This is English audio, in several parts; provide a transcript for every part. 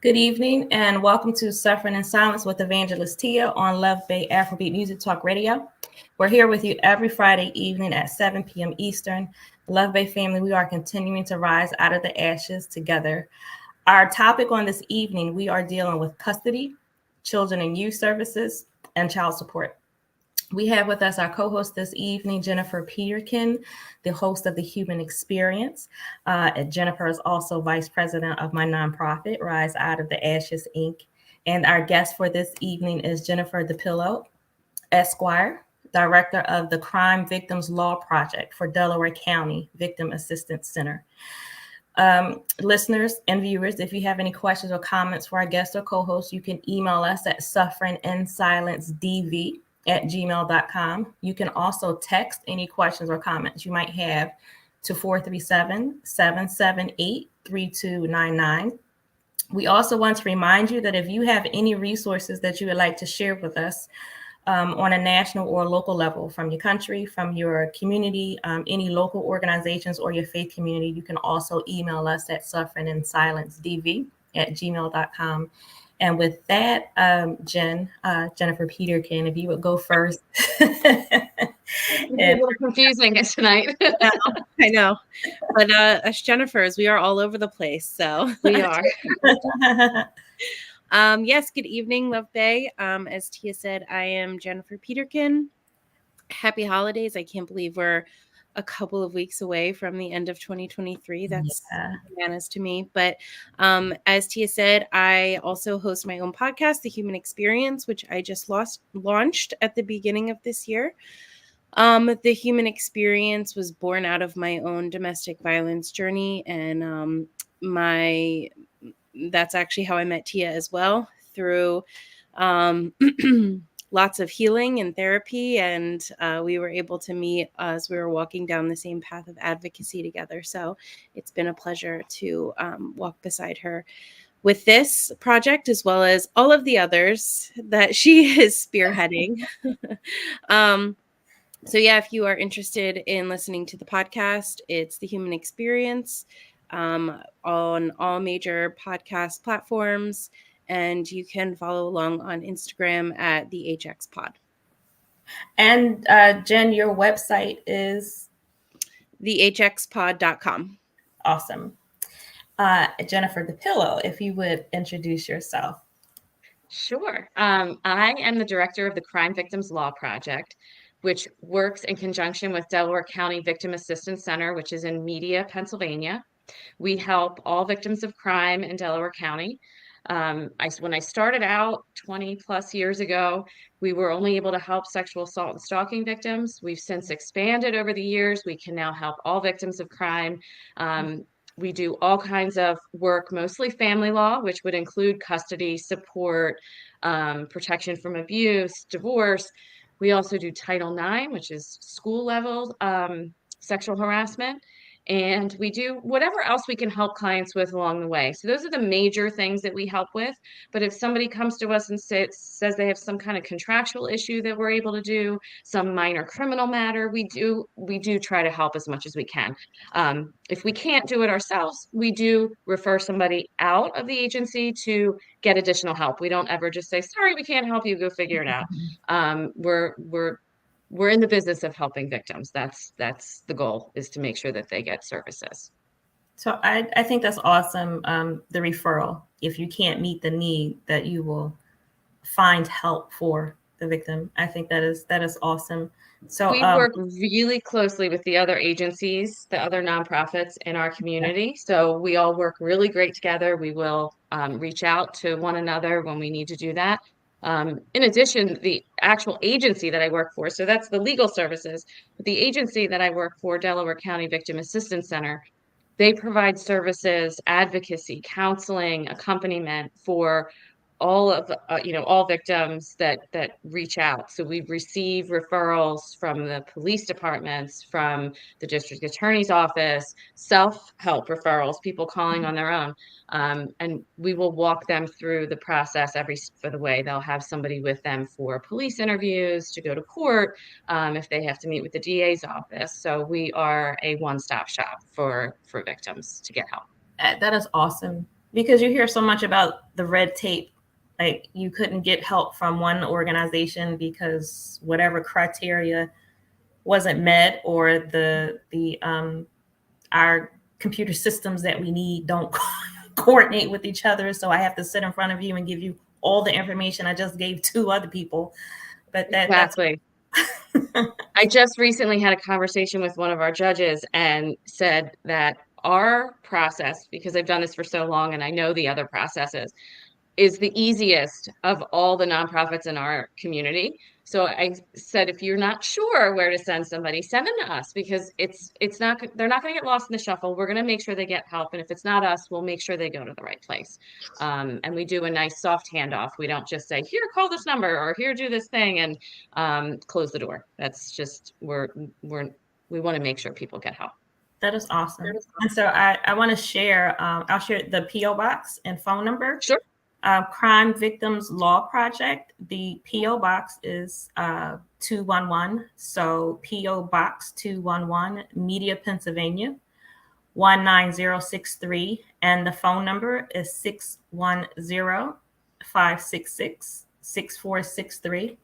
Good evening and welcome to Suffering in Silence with Evangelist Tia on Love Bay Afrobeat Music Talk Radio. We're here with you every Friday evening at 7 p.m. Eastern. Love Bay family, we are continuing to rise out of the ashes together. Our topic on this evening, we are dealing with custody, children and youth services, and child support. We have with us our co-host this evening, Jennifer Peterkin, the host of The Human Experience. Jennifer is also vice president of my nonprofit, Rise Out of the Ashes, Inc. And our guest for this evening is Jennifer DePillo, Esquire, director of the Crime Victims Law Project for Delaware County Victim Assistance Center. Listeners and viewers, if you have any questions or comments for our guest or co-host, you can email us at sufferinginsilencedv@gmail.com. You can also text any questions or comments you might have to 437-778-3299. We also want to remind you that if you have any resources that you would like to share with us on a national or local level from your country, from your community, any local organizations or your faith community, you can also email us at sufferinginsilencedv@gmail.com. And with that, Jennifer Peterkin, if you would go first. It's a little confusing tonight. I know. But us Jennifers, we are all over the place. So we are. Yes, good evening, Love Bay. As Tia said, I am Jennifer Peterkin. Happy holidays. I can't believe we're a couple of weeks away from the end of 2023. That's bananas to me. But as Tia said, I also host my own podcast, The Human Experience, which I just launched at the beginning of this year. The Human Experience was born out of my own domestic violence journey, and that's actually how I met Tia as well, through lots of healing and therapy, and we were able to meet as we were walking down the same path of advocacy together. So it's been a pleasure to walk beside her with this project, as well as all of the others that she is spearheading. So yeah, if you are interested in listening to the podcast, it's The Human Experience on all major podcast platforms. And you can follow along on Instagram at the HX Pod. And Jen, your website is? thehxpod.com. Awesome. Jennifer DePillo, if you would introduce yourself. Sure. I am the director of the Crime Victims Law Project, which works in conjunction with Delaware County Victim Assistance Center, which is in Media, Pennsylvania. We help all victims of crime in Delaware County. When I started out 20 plus years ago, we were only able to help sexual assault and stalking victims. We've since expanded over the years. We can now help all victims of crime. We do all kinds of work, mostly family law, which would include custody, support, protection from abuse, divorce. We also do Title IX, which is school level sexual harassment. And we do whatever else we can help clients with along the way. So those are the major things that we help with. But if somebody comes to us and says they have some kind of contractual issue that we're able to do, some minor criminal matter, we do try to help as much as we can. If we can't do it ourselves, we do refer somebody out of the agency to get additional help. We don't ever just say, sorry, we can't help you, go figure it out. We're in the business of helping victims. That's the goal, is to make sure that they get services. So I think that's awesome. The referral, if you can't meet the need, that you will find help for the victim. I think that is awesome. So we work really closely with the other agencies, the other nonprofits in our community. So we all work really great together. We will reach out to one another when we need to do that. In addition, the actual agency that I work for, so that's the legal services, but the agency that I work for, Delaware County Victim Assistance Center, they provide services, advocacy, counseling, accompaniment for all of all victims that reach out. So we receive referrals from the police departments, from the district attorney's office, self-help referrals, people calling on their own, and we will walk them through the process every step of the way. They'll have somebody with them for police interviews, to go to court, if they have to meet with the DA's office. So we are a one-stop shop for victims to get help. That is awesome. because you hear so much about the red tape, like you couldn't get help from one organization because whatever criteria wasn't met, or the our computer systems that we need don't coordinate with each other. So I have to sit in front of you and give you all the information I just gave two other people. But that's Exactly. I just recently had a conversation with one of our judges and said that our process, because I've done this for so long and I know the other processes, is the easiest of all the nonprofits in our community. So I said, if you're not sure where to send somebody, send them to us, because it's not, they're not going to get lost in the shuffle. We're going to make sure they get help. And if it's not us, we'll make sure they go to the right place. And we do a nice soft handoff. We don't just say, here, call this number, or here, do this thing, and close the door. That's just, we want to make sure people get help. That is awesome. And so I want to share, I'll share the P.O. Box and phone number. Sure. Crime Victims Law Project. The P.O. Box is 211. So P.O. Box 211, Media, Pennsylvania, 19063. And the phone number is 610-566-6463.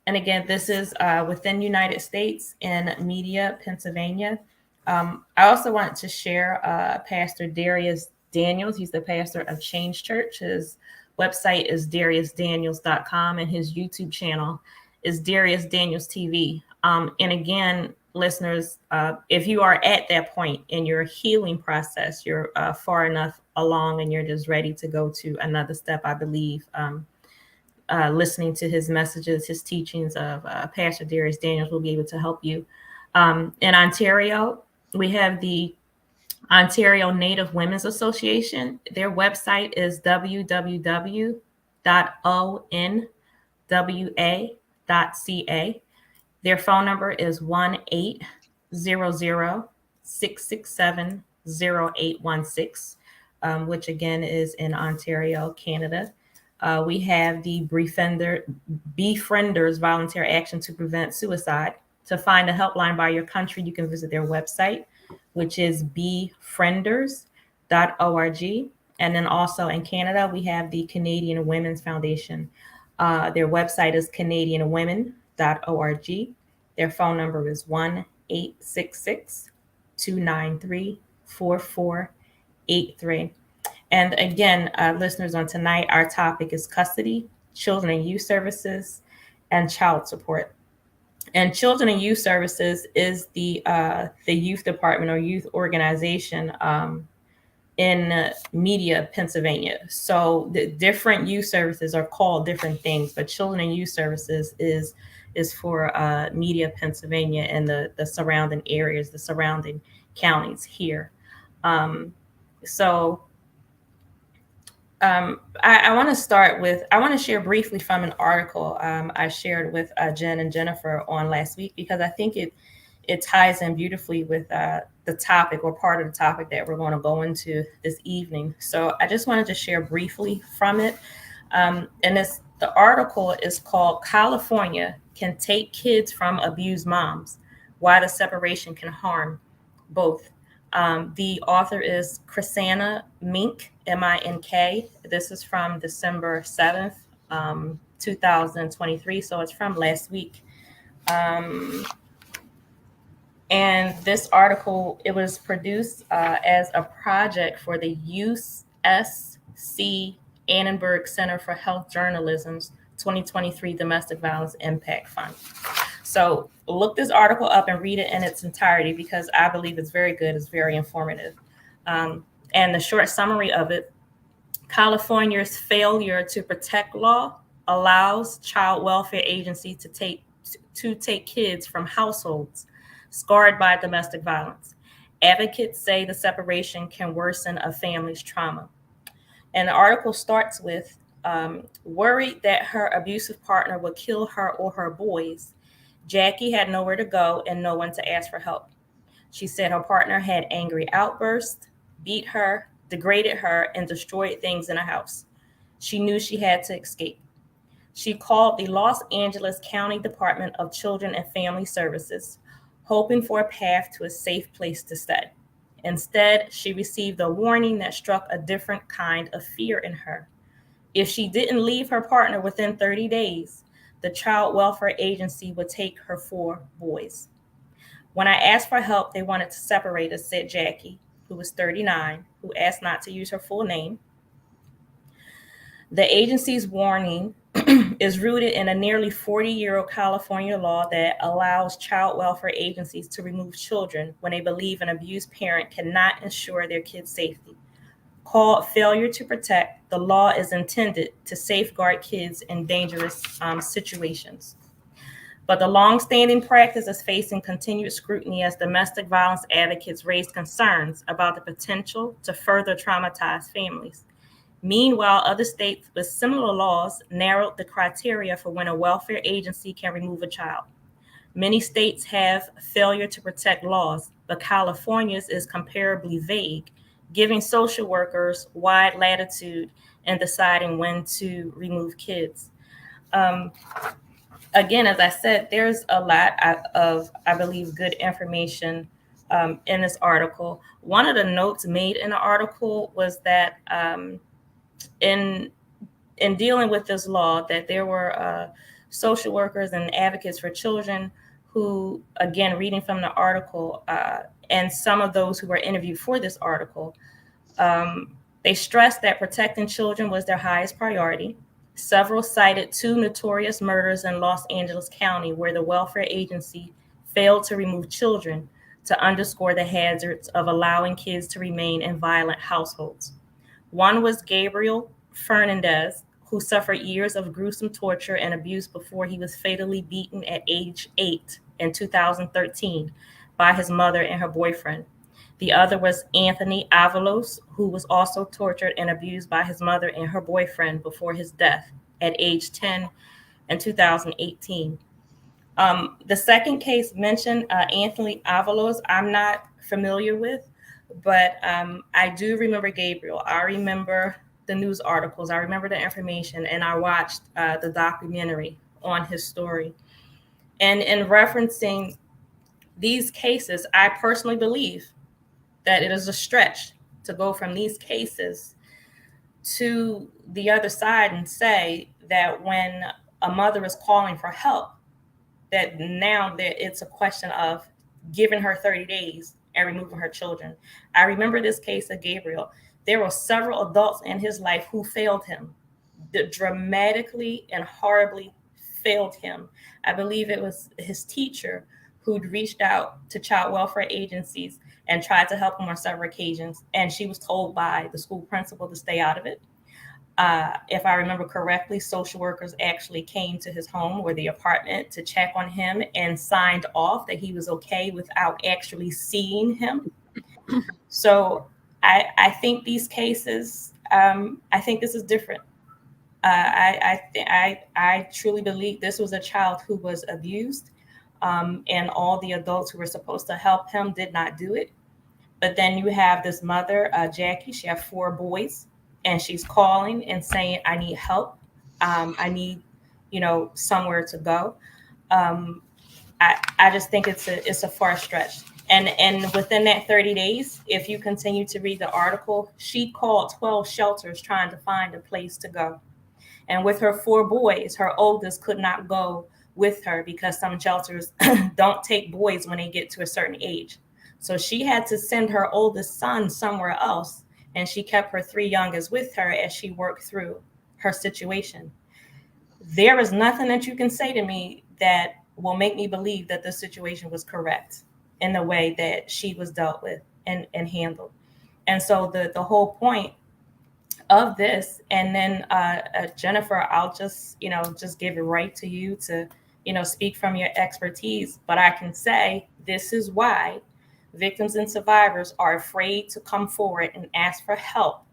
And again, this is within the United States in Media, Pennsylvania. I also want to share Pastor Darius Daniels. He's the pastor of Change Church. His website is dariusdaniels.com, and his YouTube channel is Darius Daniels TV. And again, listeners, if you are at that point in your healing process, you're far enough along and you're just ready to go to another step, I believe, listening to his messages, his teachings of Pastor Darius Daniels will be able to help you. In Ontario, we have the Ontario Native Women's Association. Their website is www.onwa.ca. Their phone number is 1-800-667-0816, which again is in Ontario, Canada. We have the Befrienders Volunteer Action to Prevent Suicide. To find a helpline by your country, you can visit their website, which is befrienders.org. And then also in Canada, we have the Canadian Women's Foundation. Their website is canadianwomen.org. Their phone number is 1-866-293-4483. And again, listeners, on tonight, our topic is custody, children and youth services, and child support. And Children and Youth Services is the youth department or youth organization in Media, Pennsylvania. So the different youth services are called different things, but Children and Youth Services is for Media, Pennsylvania, and the surrounding areas, the surrounding counties here. I want to start with, I want to share briefly from an article I shared with Jen and Jennifer on last week, because I think it ties in beautifully with the topic, or part of the topic that we're going to go into this evening. So I just wanted to share briefly from it. And the article is called "California Can Take Kids from Abused Moms, Why the Separation Can Harm Both." The author is Chrisanna Mink, M-I-N-K. This is from December 7th, 2023. So it's from last week. And this article, it was produced as a project for the USC Annenberg Center for Health Journalism's 2023 Domestic Violence Impact Fund. So look this article up and read it in its entirety, because I believe it's very good. It's very informative. And the short summary of it: California's failure to protect law allows child welfare agencies to take kids from households scarred by domestic violence. Advocates say the separation can worsen a family's trauma. And the article starts with, worried that her abusive partner would kill her or her boys, Jackie had nowhere to go and no one to ask for help. She said her partner had angry outbursts, beat her, degraded her, and destroyed things in her house. She knew she had to escape. She called the Los Angeles County Department of Children and Family Services, hoping for a path to a safe place to stay. Instead, she received a warning that struck a different kind of fear in her. If she didn't leave her partner within 30 days, the child welfare agency would take her 4 boys. When I asked for help, they wanted to separate us, said Jackie, who was 39, who asked not to use her full name. The agency's warning is rooted in a nearly 40-year-old California law that allows child welfare agencies to remove children when they believe an abused parent cannot ensure their kid's safety. Called failure to protect, the law is intended to safeguard kids in dangerous situations. But the longstanding practice is facing continued scrutiny as domestic violence advocates raise concerns about the potential to further traumatize families. Meanwhile, other states with similar laws narrowed the criteria for when a welfare agency can remove a child. Many states have failure to protect laws, but California's is comparably vague, giving social workers wide latitude in deciding when to remove kids. Again, as I said, there's a lot of, I believe, good information in this article. One of the notes made in the article was that in dealing with this law, that there were social workers and advocates for children who, again, reading from the article, and some of those who were interviewed for this article, they stressed that protecting children was their highest priority. Several cited 2 notorious murders in Los Angeles County where the welfare agency failed to remove children to underscore the hazards of allowing kids to remain in violent households. One was Gabriel Fernandez, who suffered years of gruesome torture and abuse before he was fatally beaten at age 8 in 2013 by his mother and her boyfriend. The other was Anthony Avalos, who was also tortured and abused by his mother and her boyfriend before his death at age 10 in 2018. The second case mentioned, Anthony Avalos, I'm not familiar with, but I do remember Gabriel. I remember the news articles. I remember the information, and I watched the documentary on his story. And in referencing these cases, I personally believe that it is a stretch to go from these cases to the other side and say that when a mother is calling for help, that now that it's a question of giving her 30 days and removing her children. I remember this case of Gabriel. There were several adults in his life who failed him, that dramatically and horribly failed him. I believe it was his teacher who'd reached out to child welfare agencies and tried to help him on several occasions. And she was told by the school principal to stay out of it. If I remember correctly, social workers actually came to his home or the apartment to check on him and signed off that he was okay without actually seeing him. So I think these cases, I think this is different. I truly believe this was a child who was abused, and all the adults who were supposed to help him did not do it. But then you have this mother, Jackie. She has 4 boys, and she's calling and saying, "I need help. I need, somewhere to go." I just think it's a far stretch. And within that 30 days, if you continue to read the article, she called 12 shelters trying to find a place to go. And with her 4 boys, her oldest could not go with her because some shelters don't take boys when they get to a certain age. So she had to send her oldest son somewhere else, and she kept her 3 youngest with her as she worked through her situation. There is nothing that you can say to me that will make me believe that the situation was correct in the way that she was dealt with and handled. And so the whole point of this, and then Jennifer, I'll just give it right to you to, speak from your expertise. But I can say this is why victims and survivors are afraid to come forward and ask for help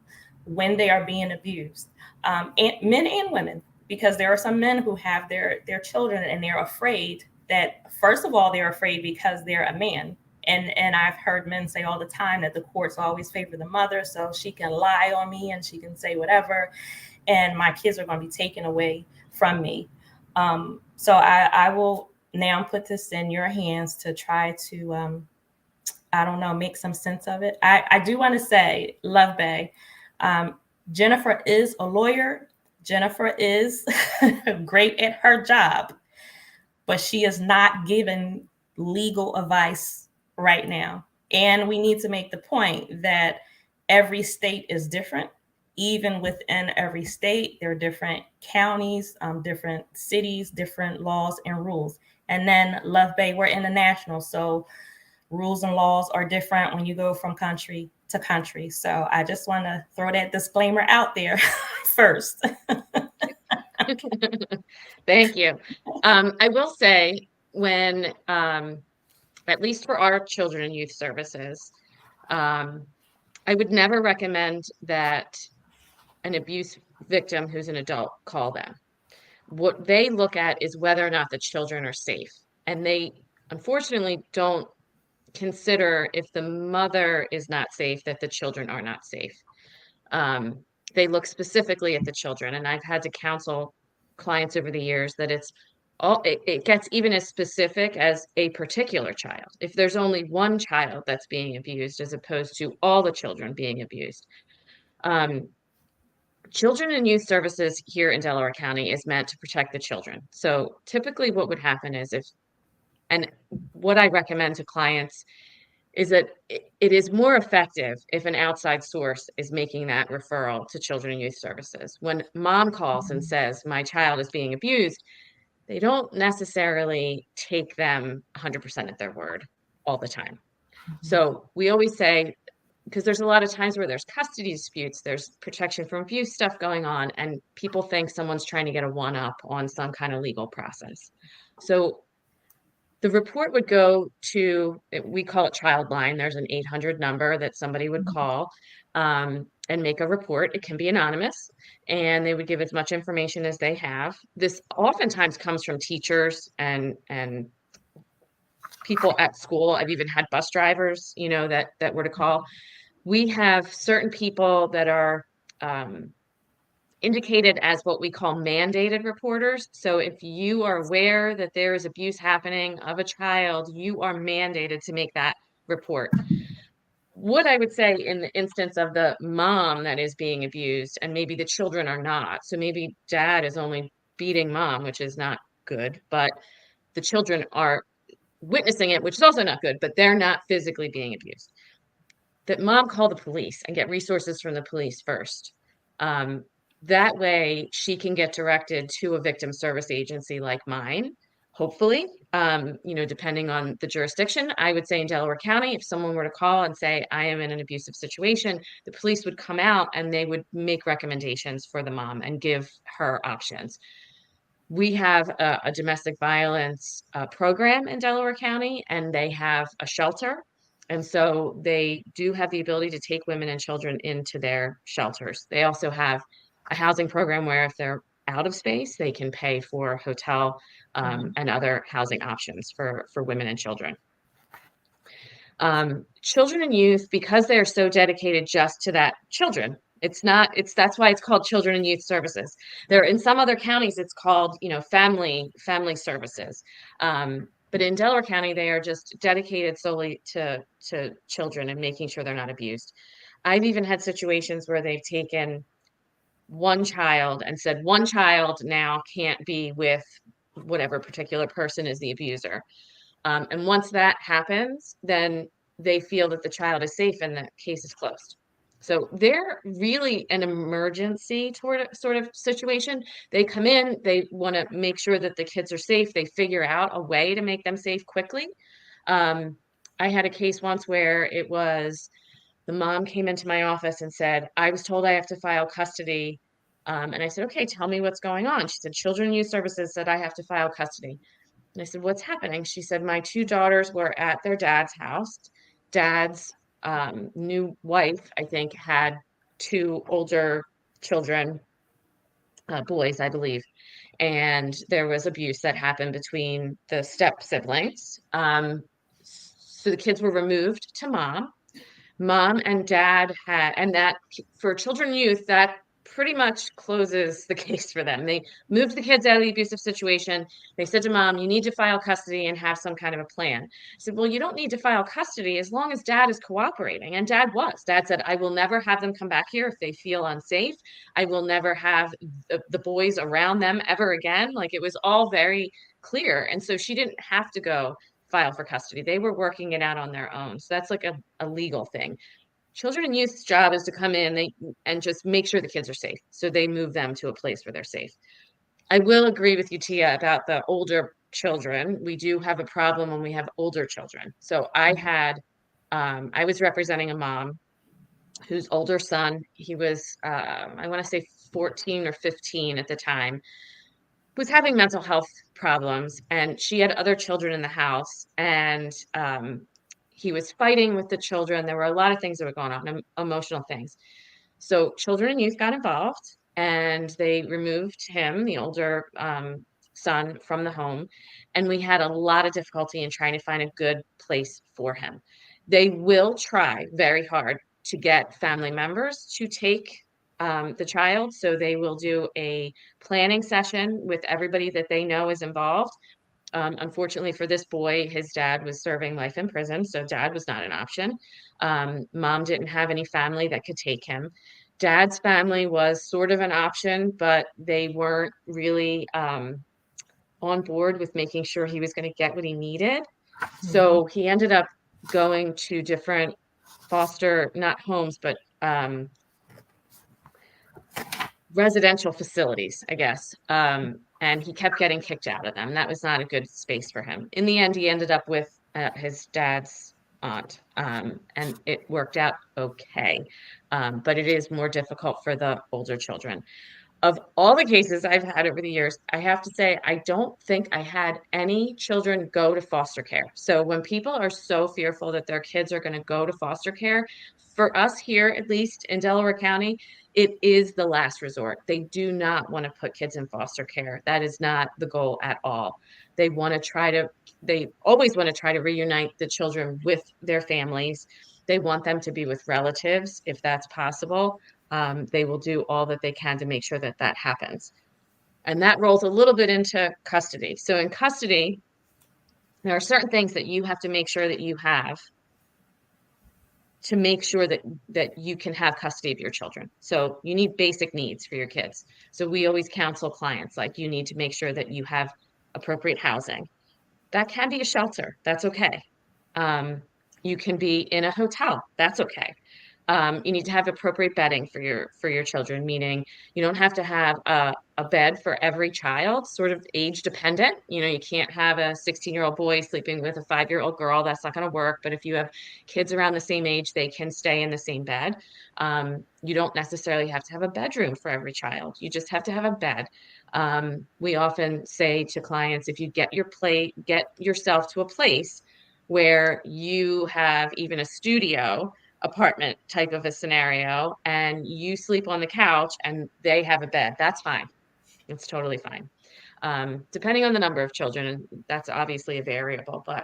when they are being abused, and men and women, because there are some men who have their children and they're afraid that, first of all, they're afraid because they're a man. And I've heard men say all the time that the courts always favor the mother, so she can lie on me and she can say whatever, and my kids are going to be taken away from me. So I will now put this in your hands to try to I don't know, make some sense of it. I do want to say, Love Bay, Jennifer is a lawyer. Jennifer is great at her job, but she is not giving legal advice right now. And we need to make the point that every state is different. Even within every state, there are different counties, different cities, different laws and rules. And then Love Bay, we're international, so rules and laws are different when you go from country to country. So I just want to throw that disclaimer out there first. Thank you. I will say when, at least for our children and youth services, I would never recommend that an abuse victim who's an adult call them. What they look at is whether or not the children are safe. And they unfortunately don't consider if the mother is not safe, that the children are not safe. They look specifically at the children. And I've had to counsel clients over the years that it gets even as specific as a particular child. If there's only one child that's being abused as opposed to all the children being abused. Children and Youth Services here in Delaware County is meant to protect the children. So typically what would happen is and what I recommend to clients is that it is more effective if an outside source is making that referral to Children and Youth Services. When mom calls and says, my child is being abused, they don't necessarily take them 100% at their word all the time. So we always say, because there's a lot of times where there's custody disputes, there's protection from abuse stuff going on, and people think someone's trying to get a one-up on some kind of legal process. So the report would go to, we call it Childline. There's an 800 number that somebody would call and make a report. It can be anonymous, and they would give as much information as they have. This oftentimes comes from teachers and people at school. I've even had bus drivers, that were to call. We have certain people that are indicated as what we call mandated reporters. So if you are aware that there is abuse happening of a child, you are mandated to make that report. What I would say in the instance of the mom that is being abused, and maybe the children are not, so maybe dad is only beating mom, which is not good, but the children are witnessing it, which is also not good, but they're not physically being abused. That mom call the police and get resources from the police first. That way she can get directed to a victim service agency like mine, hopefully, depending on the jurisdiction. I would say in Delaware County, if someone were to call and say, I am in an abusive situation, the police would come out and they would make recommendations for the mom and give her options. We have a domestic violence program in Delaware County, and they have a shelter. And so they do have the ability to take women and children into their shelters. They also have a housing program where if they're out of space, they can pay for hotel and other housing options for women and children. Children and youth, because they are so dedicated just to that children, that's why it's called Children and Youth Services. There in some other counties, it's called, family services. But in Delaware County, they are just dedicated solely to children and making sure they're not abused. I've even had situations where they've taken one child and said one child now can't be with whatever particular person is the abuser. And once that happens, then they feel that the child is safe and the case is closed. So they're really an emergency sort of situation. They come in, they want to make sure that the kids are safe. They figure out a way to make them safe quickly. I had a case once where it was the mom came into my office and said, I was told I have to file custody. And I said, okay, tell me what's going on. She said, Children and Youth Services said I have to file custody. And I said, what's happening? She said, my two daughters were at their dad's house. Dad's new wife, I think, had two older children, boys, I believe. And there was abuse that happened between the step siblings. So the kids were removed to mom. Mom and dad had, and that for children and youth, that pretty much closes the case for them. They moved the kids out of the abusive situation. They said to mom, you need to file custody and have some kind of a plan. I said, well, you don't need to file custody as long as dad is cooperating. And dad was. Dad said, I will never have them come back here if they feel unsafe. I will never have the boys around them ever again. Like, it was all very clear. And so she didn't have to go file for custody. They were working it out on their own. So that's like a legal thing. Children and youth's job is to come in and just make sure the kids are safe. So they move them to a place where they're safe. I will agree with you, Tia, about the older children. We do have a problem when we have older children. So I was representing a mom whose older son, he was, I want to say 14 or 15 at the time, was having mental health problems, and she had other children in the house, and he was fighting with the children. There were a lot of things that were going on, emotional things. So children and youth got involved, and they removed him, the older son, from the home. And we had a lot of difficulty in trying to find a good place for him. They will try very hard to get family members to take the child. So they will do a planning session with everybody that they know is involved. Unfortunately for this boy, his dad was serving life in prison, so dad was not an option. Mom didn't have any family that could take him. Dad's family was sort of an option, but they weren't really on board with making sure he was going to get what he needed. So he ended up going to different foster, not homes, but residential facilities, I guess. And he kept getting kicked out of them. That was not a good space for him. In the end, he ended up with his dad's aunt, and it worked out okay. But it is more difficult for the older children. Of all the cases I've had over the years, I have to say, I don't think I had any children go to foster care. So when people are so fearful that their kids are going to go to foster care, for us here, at least in Delaware County, it is the last resort. They do not want to put kids in foster care. That is not the goal at all. They always want to try to reunite the children with their families. They want them to be with relatives if that's possible. They will do all that they can to make sure that that happens. And that rolls a little bit into custody. So in custody, there are certain things that you have to make sure that you have to make sure that you can have custody of your children. So you need basic needs for your kids. So we always counsel clients, like, you need to make sure that you have appropriate housing. That can be a shelter. That's okay. You can be in a hotel. That's okay. You need to have appropriate bedding for your children, meaning you don't have to have a bed for every child, sort of age dependent. You can't have a 16-year-old boy sleeping with a 5-year-old girl. That's not going to work. But if you have kids around the same age, they can stay in the same bed. You don't necessarily have to have a bedroom for every child. You just have to have a bed. We often say to clients, if you get yourself to a place where you have even a studio apartment type of a scenario, and you sleep on the couch and they have a bed, that's fine. It's totally fine. Depending on the number of children, and that's obviously a variable, but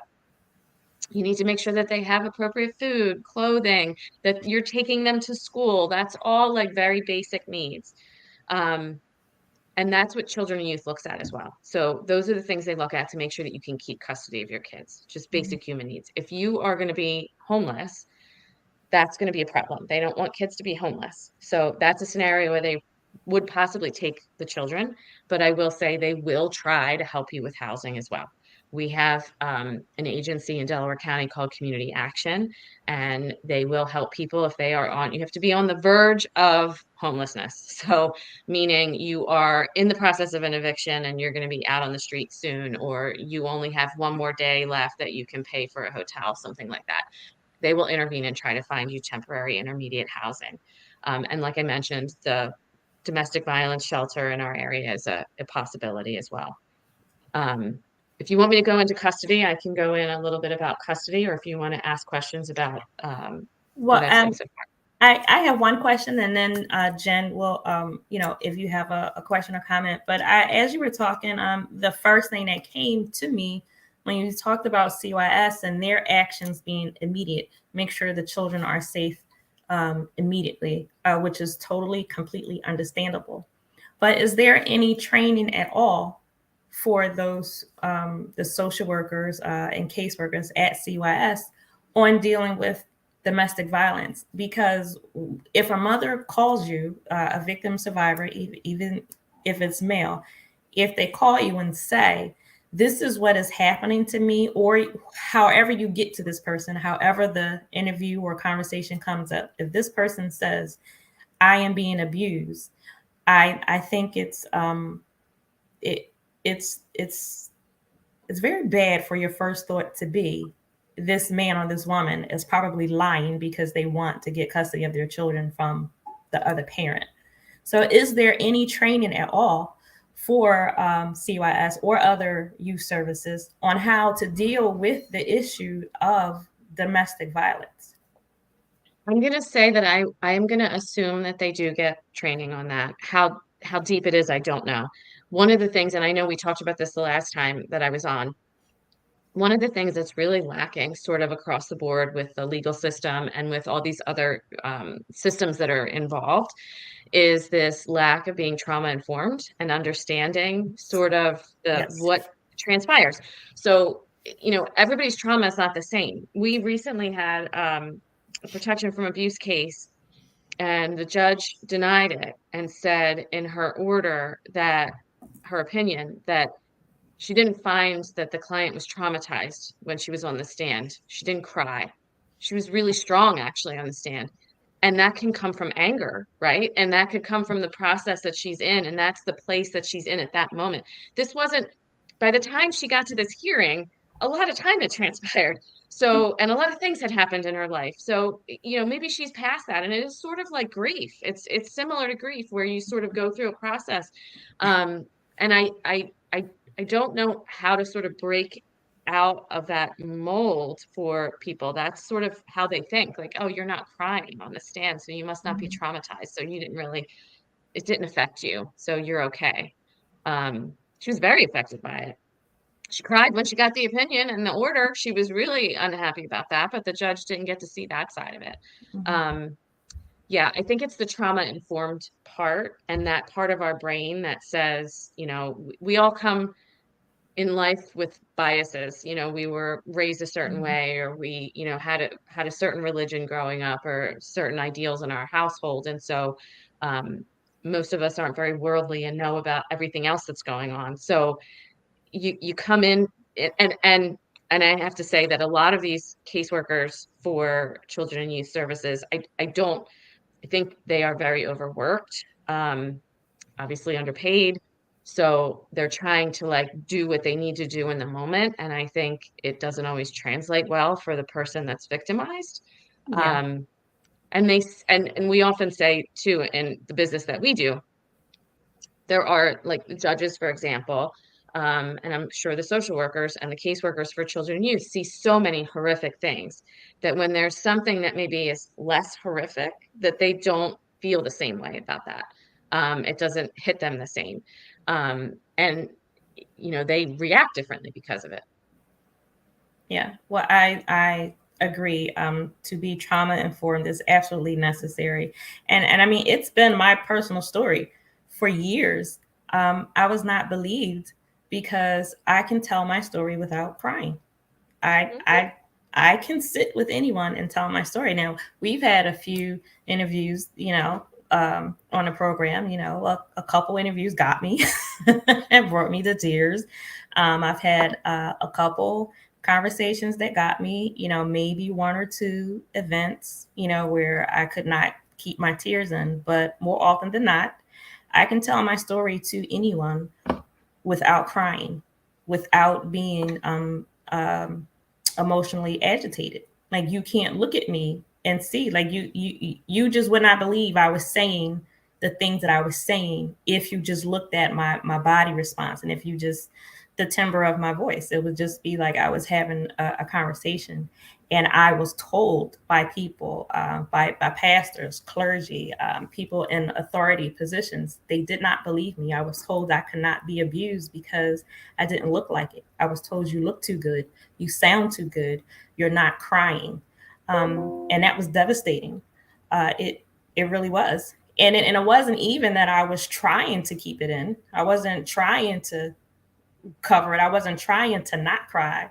you need to make sure that they have appropriate food, clothing, that you're taking them to school. That's all like very basic needs. And that's what Children and Youth looks at as well. So those are the things they look at to make sure that you can keep custody of your kids, just basic human needs. If you are going to be homeless, that's going to be a problem. They don't want kids to be homeless. So that's a scenario where they would possibly take the children, but I will say they will try to help you with housing as well. We have an agency in Delaware County called Community Action, and they will help people if you have to be on the verge of homelessness. So meaning you are in the process of an eviction and you're going to be out on the street soon, or you only have one more day left that you can pay for a hotel, something like that. They will intervene and try to find you temporary intermediate housing. And like I mentioned, the domestic violence shelter in our area is a possibility as well. If you want me to go into custody, I can go in a little bit about custody, or if you want to ask questions about what I've said so far. I have one question, and then Jen will, if you have a question or comment. But as you were talking, the first thing that came to me when you talked about CYS and their actions being immediate, make sure the children are safe immediately, which is totally, completely understandable. But is there any training at all for those, the social workers and caseworkers at CYS on dealing with domestic violence? Because if a mother calls you, a victim survivor, even if it's male, if they call you and say, this is what is happening to me, or however you get to this person, however the interview or conversation comes up, if this person says, I am being abused, I think it's very bad for your first thought to be, this man or this woman is probably lying because they want to get custody of their children from the other parent. So is there any training at all for CYS or other youth services on how to deal with the issue of domestic violence? I'm going to say that I am going to assume that they do get training on that. How deep it is, I don't know. One of the things, and I know we talked about this the last time that I was on, one of the things that's really lacking sort of across the board with the legal system and with all these other systems that are involved is this lack of being trauma informed and understanding sort of Yes. what transpires. So, everybody's trauma is not the same. We recently had a protection from abuse case, and the judge denied it and said in her order that her opinion that she didn't find that the client was traumatized when she was on the stand. She didn't cry. She was really strong actually on the stand. And that can come from anger, right? And that could come from the process that she's in. And that's the place that she's in at that moment. This wasn't, by the time she got to this hearing, a lot of time had transpired. So, and a lot of things had happened in her life. So, maybe she's past that. And it is sort of like grief. It's similar to grief where you sort of go through a process. And I don't know how to sort of break out of that mold for people. That's sort of how they think, like, oh, you're not crying on the stand, so you must not be traumatized. So it didn't affect you. So you're okay. She was very affected by it. She cried when she got the opinion and the order. She was really unhappy about that, but the judge didn't get to see that side of it. Yeah, I think it's the trauma informed part and that part of our brain that says, we all come in life with biases. We were raised a certain way, or we, had a certain religion growing up, or certain ideals in our household. And so most of us aren't very worldly and know about everything else that's going on. So you come in and I have to say that a lot of these caseworkers for children and youth services, I think they are very overworked, obviously underpaid. So they're trying to do what they need to do in the moment. And I think it doesn't always translate well for the person that's victimized. Yeah. And we often say too, in the business that we do, there are the judges, for example, and I'm sure the social workers and the caseworkers for children and youth see so many horrific things that when there's something that maybe is less horrific, that they don't feel the same way about that. It doesn't hit them the same. And they react differently because of it. Yeah, well, I agree. To be trauma informed is absolutely necessary, and I mean, it's been my personal story for years. I was not believed because I can tell my story without crying. I can sit with anyone and tell my story. Now, we've had a few interviews, on the program. A couple interviews got me and brought me to tears. I've had a couple conversations that got me, maybe one or two events, where I could not keep my tears in. But more often than not, I can tell my story to anyone without crying, without being emotionally agitated. Like, you can't look at me and see, like, you just would not believe I was saying the things that I was saying if you just looked at my body response, and if you just the timbre of my voice. It would just be like I was having a conversation. And I was told by people, by pastors, clergy, people in authority positions, they did not believe me. I was told I could not be abused because I didn't look like it. I was told, you look too good, you sound too good, you're not crying. And that was devastating. It really was. And it wasn't even that I was trying to keep it in. I wasn't trying to cover it. I wasn't trying to not cry.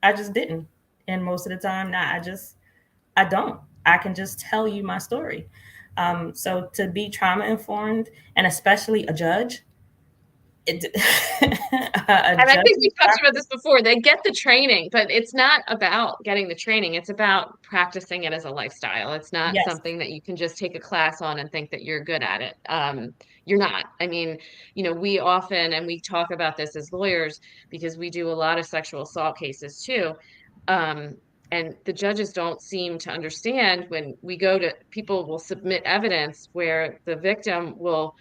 I just didn't. And most of the time, I don't. I can just tell you my story. So to be trauma informed, and especially a judge, and I think we talked about this before. They get the training, but it's not about getting the training. It's about practicing it as a lifestyle. It's not something that you can just take a class on and think that you're good at it. You're not. I mean, we often, and we talk about this as lawyers because we do a lot of sexual assault cases too. And the judges don't seem to understand when we go to, people will submit evidence where the victim will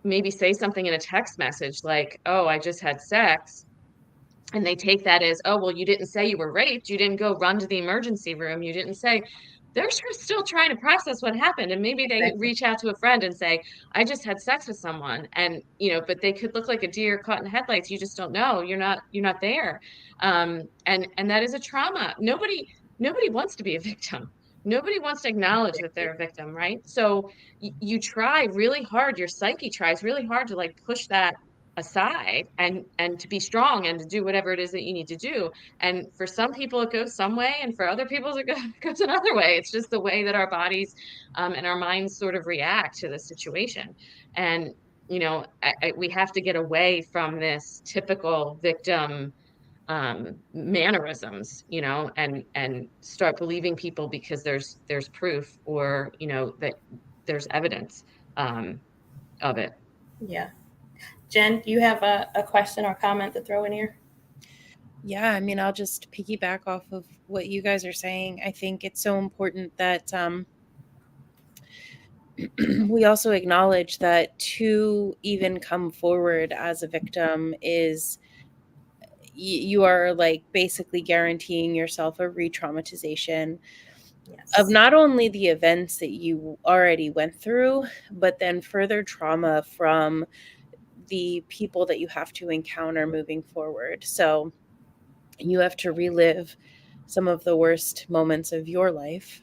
maybe say something in a text message like, oh, I just had sex. And they take that as, oh, well, you didn't say you were raped. You didn't go run to the emergency room. You didn't say. They're still trying to process what happened. And maybe they reach out to a friend and say, I just had sex with someone. And, but they could look like a deer caught in headlights. You just don't know. You're not there. And that is a trauma. Nobody wants to be a victim. Nobody wants to acknowledge that they're a victim, right? So you try really hard. Your psyche tries really hard to push that aside and to be strong and to do whatever it is that you need to do. And for some people it goes some way, and for other people it goes another way. It's just the way that our bodies and our minds sort of react to the situation. And we have to get away from this typical victim mannerisms, and start believing people because there's proof, or that there's evidence of it. Yeah. Jen, do you have a question or comment to throw in here? Yeah, I mean, I'll just piggyback off of what you guys are saying. I think it's so important that we also acknowledge that to even come forward as a victim is you are basically guaranteeing yourself a re-traumatization of not only the events that you already went through, but then further trauma from the people that you have to encounter moving forward. So you have to relive some of the worst moments of your life,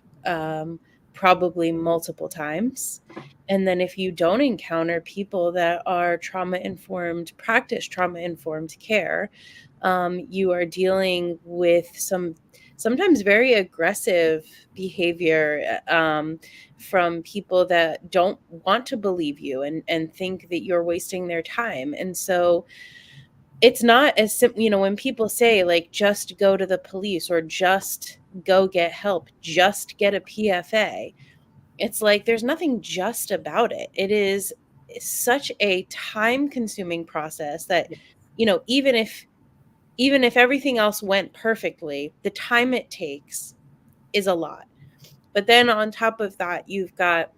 probably multiple times. And then if you don't encounter people that are trauma-informed, practice trauma-informed care, you are dealing with sometimes very aggressive behavior from people that don't want to believe you and think that you're wasting their time. And so it's not as simple, when people say just go to the police or just go get help, just get a PFA. It's there's nothing just about it. It is such a time-consuming process that, even if everything else went perfectly, the time it takes is a lot. But then on top of that, you've got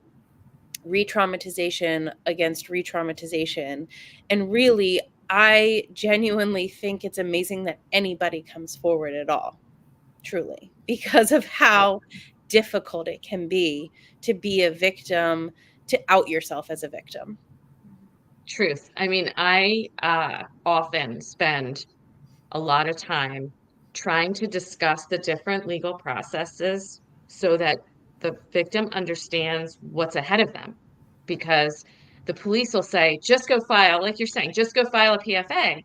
re-traumatization against re-traumatization. And really, I genuinely think it's amazing that anybody comes forward at all, truly, because of how difficult it can be a victim, to out yourself as a victim. Truth. I mean, I often spend a lot of time trying to discuss the different legal processes so that the victim understands what's ahead of them. Because the police will say, just go file, like you're saying, just go file a PFA.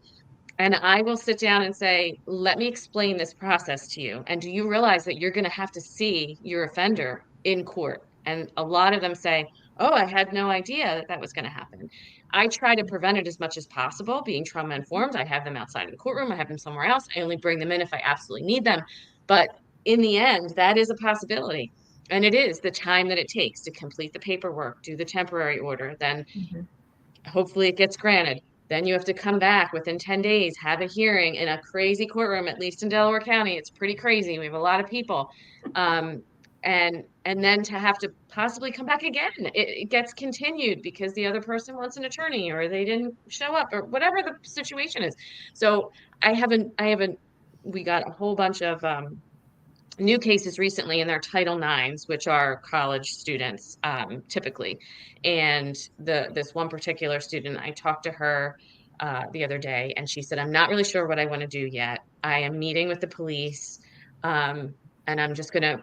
And I will sit down and say, let me explain this process to you. And do you realize that you're going to have to see your offender in court? And a lot of them say, oh, I had no idea that was going to happen. I try to prevent it as much as possible, being trauma informed. I have them outside of the courtroom. I have them somewhere else. I only bring them in if I absolutely need them. But in the end, that is a possibility. And it is the time that it takes to complete the paperwork, do the temporary order, then hopefully it gets granted. Then you have to come back within 10 days, have a hearing in a crazy courtroom, at least in Delaware County. It's pretty crazy. We have a lot of people. And then to have to possibly come back again, it gets continued because the other person wants an attorney or they didn't show up or whatever the situation is. So we got a whole bunch of new cases recently, and they're Title IXs, which are college students typically. And this one particular student, I talked to her the other day, and she said, I'm not really sure what I want to do yet. I am meeting with the police, and I'm just going to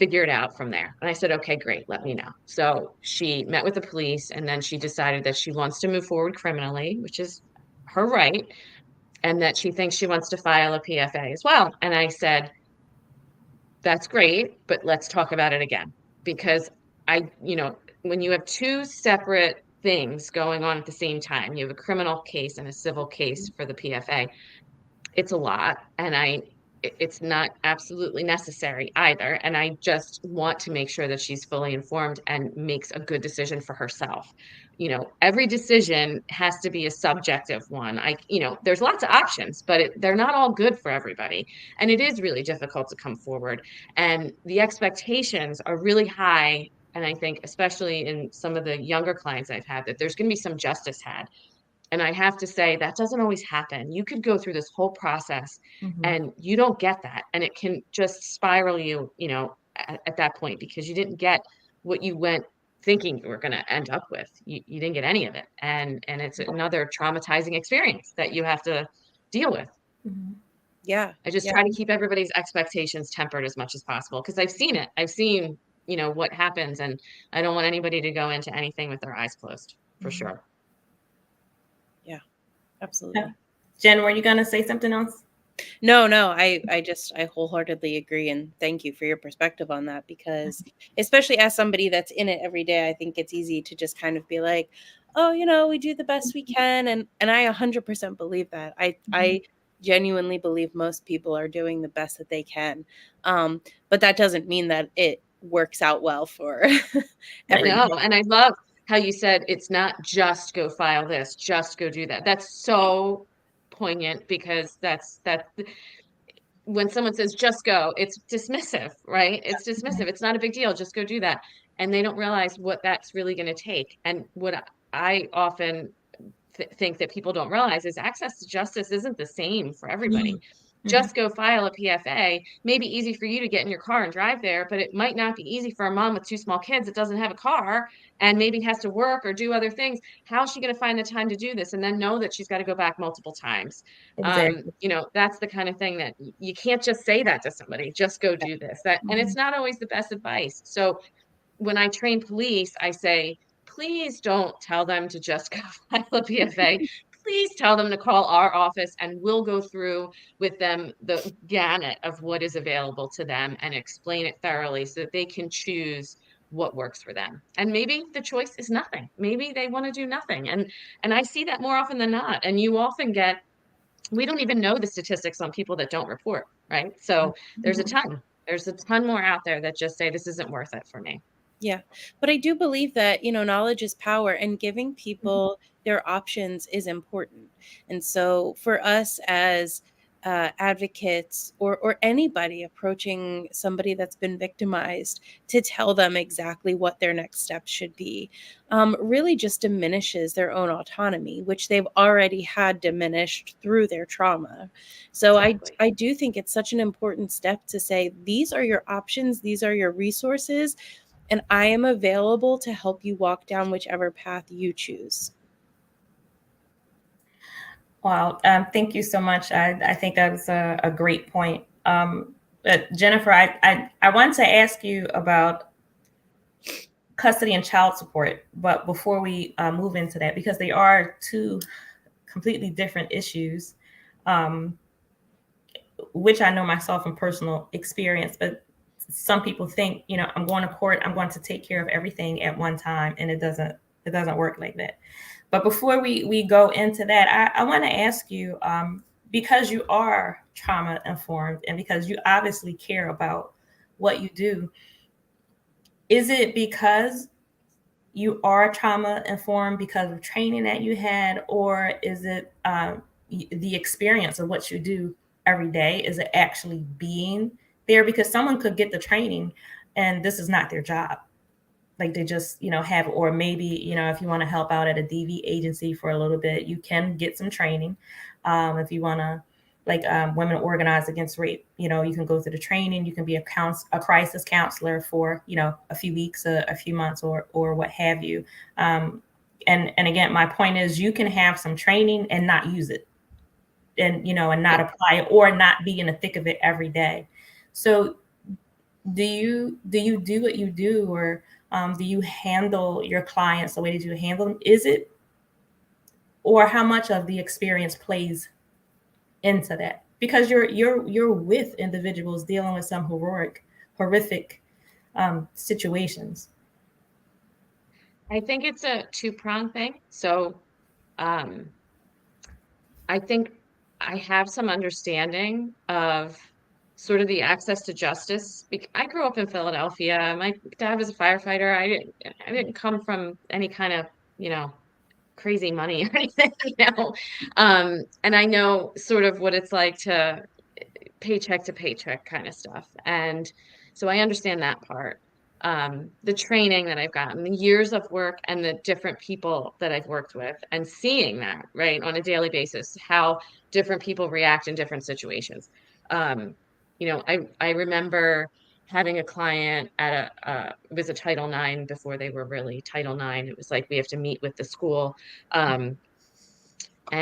figure it out from there. And I said, okay, great, let me know. So she met with the police, and then she decided that she wants to move forward criminally, which is her right, and that she thinks she wants to file a PFA as well. And I said, that's great, but let's talk about it again. Because when you have two separate things going on at the same time, you have a criminal case and a civil case for the PFA, it's a lot. And it's not absolutely necessary either. And I just want to make sure that she's fully informed and makes a good decision for herself. Every decision has to be a subjective one. There's lots of options, but they're not all good for everybody. And it is really difficult to come forward. And the expectations are really high. And I think, especially in some of the younger clients I've had, that there's going to be some justice had. And I have to say that doesn't always happen. You could go through this whole process and you don't get that. And it can just spiral you, at that point, because you didn't get what you went thinking you were going to end up with. You didn't get any of it. And it's another traumatizing experience that you have to deal with. Yeah. I just try to keep everybody's expectations tempered as much as possible, because I've seen it. I've seen, what happens, and I don't want anybody to go into anything with their eyes closed, for sure. Absolutely. Jen, were you going to say something else? No, I wholeheartedly agree. And thank you for your perspective on that, because especially as somebody that's in it every day, I think it's easy to just kind of be like, oh, we do the best we can. And I 100% believe that. I genuinely believe most people are doing the best that they can. But that doesn't mean that it works out well for everybody. I know. And I love how you said it's not just go file this, just go do that. That's so poignant, because that's when someone says just go, it's dismissive, right? It's dismissive. It's not a big deal. Just go do that. And they don't realize what that's really going to take. And what I often think that people don't realize is access to justice isn't the same for everybody. Just go file a PFA may be easy for you to get in your car and drive there, but it might not be easy for a mom with two small kids that doesn't have a car and maybe has to work or do other things. How is she going to find the time to do this and then know that she's got to go back multiple times? Exactly. That's the kind of thing that you can't just say that to somebody, just go do this. And it's not always the best advice. So when I train police, I say, please don't tell them to just go file a PFA. Please tell them to call our office, and we'll go through with them the gamut of what is available to them and explain it thoroughly so that they can choose what works for them. And maybe the choice is nothing. Maybe they want to do nothing. And I see that more often than not. And you often we don't even know the statistics on people that don't report, right? So there's a ton more out there that just say, this isn't worth it for me. Yeah. But I do believe that, knowledge is power, and giving people their options is important. And so for us as advocates or anybody approaching somebody that's been victimized, to tell them exactly what their next steps should be, really just diminishes their own autonomy, which they've already had diminished through their trauma. So Exactly. I do think it's such an important step to say, these are your options, these are your resources, and I am available to help you walk down whichever path you choose. Wow. Thank you so much. I think that was a great point. Jennifer, I wanted to ask you about custody and child support, but before we move into that, because they are two completely different issues, which I know myself from personal experience, but some people think, I'm going to court, I'm going to take care of everything at one time, and it doesn't work like that. But before we go into that, I want to ask you, because you are trauma informed and because you obviously care about what you do, is it because you are trauma informed because of training that you had, or is it the experience of what you do every day? Is it actually being there? Because someone could get the training and this is not their job. Like they just, have, or maybe, if you want to help out at a DV agency for a little bit, you can get some training. If you want to, like Women Organized Against Rape, you can go through the training. You can be a crisis counselor for, a few weeks, a few months, or what have you. And again, my point is, you can have some training and not use it, and not apply it, or not be in the thick of it every day. So do you do what you do, or do you handle your clients the way that you handle them? Is it, or how much of the experience plays into that? Because you're with individuals dealing with some horrific situations. I think it's a two-pronged thing. So, I think I have some understanding of sort of the access to justice. I grew up in Philadelphia. My dad was a firefighter. I didn't come from any kind of, you know, crazy money or anything, you know. And I know sort of what it's like to paycheck to paycheck kind of stuff. And so I understand that part. The training that I've gotten, the years of work, and the different people that I've worked with, and seeing that, right, on a daily basis, how different people react in different situations. Um, I remember having a client at it was a Title IX before they were really Title IX. It was like we have to meet with the school. And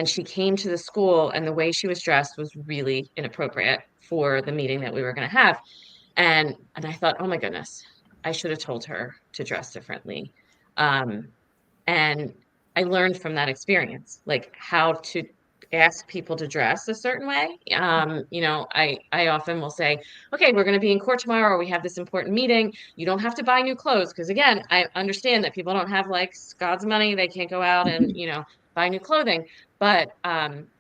she came to the school, and the way she was dressed was really inappropriate for the meeting that we were going to have. And I thought, oh my goodness, I should have told her to dress differently. Um, and I learned from that experience, like how to ask people to dress a certain way. I often will say, okay, we're going to be in court tomorrow, or we have this important meeting. You don't have to buy new clothes. Because again, I understand that people don't have like God's money. They can't go out and, buy new clothing. But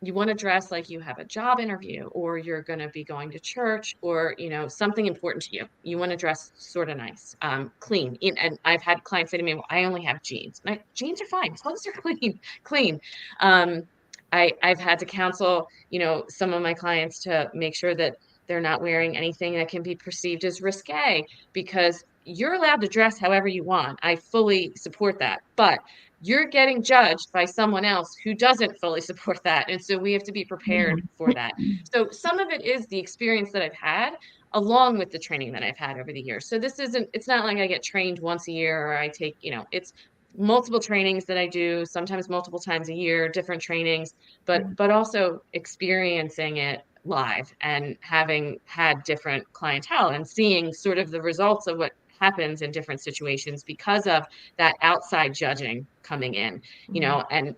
you want to dress like you have a job interview, or you're going to be going to church, or, something important to you. You want to dress sort of nice, clean. And I've had clients say to me, well, I only have jeans. Jeans are fine. Clothes are clean. I've had to counsel, some of my clients to make sure that they're not wearing anything that can be perceived as risque, because you're allowed to dress however you want. I fully support that. But you're getting judged by someone else who doesn't fully support that. And so we have to be prepared for that. So some of it is the experience that I've had, along with the training that I've had over the years. So it's not like I get trained once a year, or I take, it's multiple trainings that I do, sometimes multiple times a year, different trainings, but also experiencing it live and having had different clientele and seeing sort of the results of what happens in different situations because of that outside judging coming in, and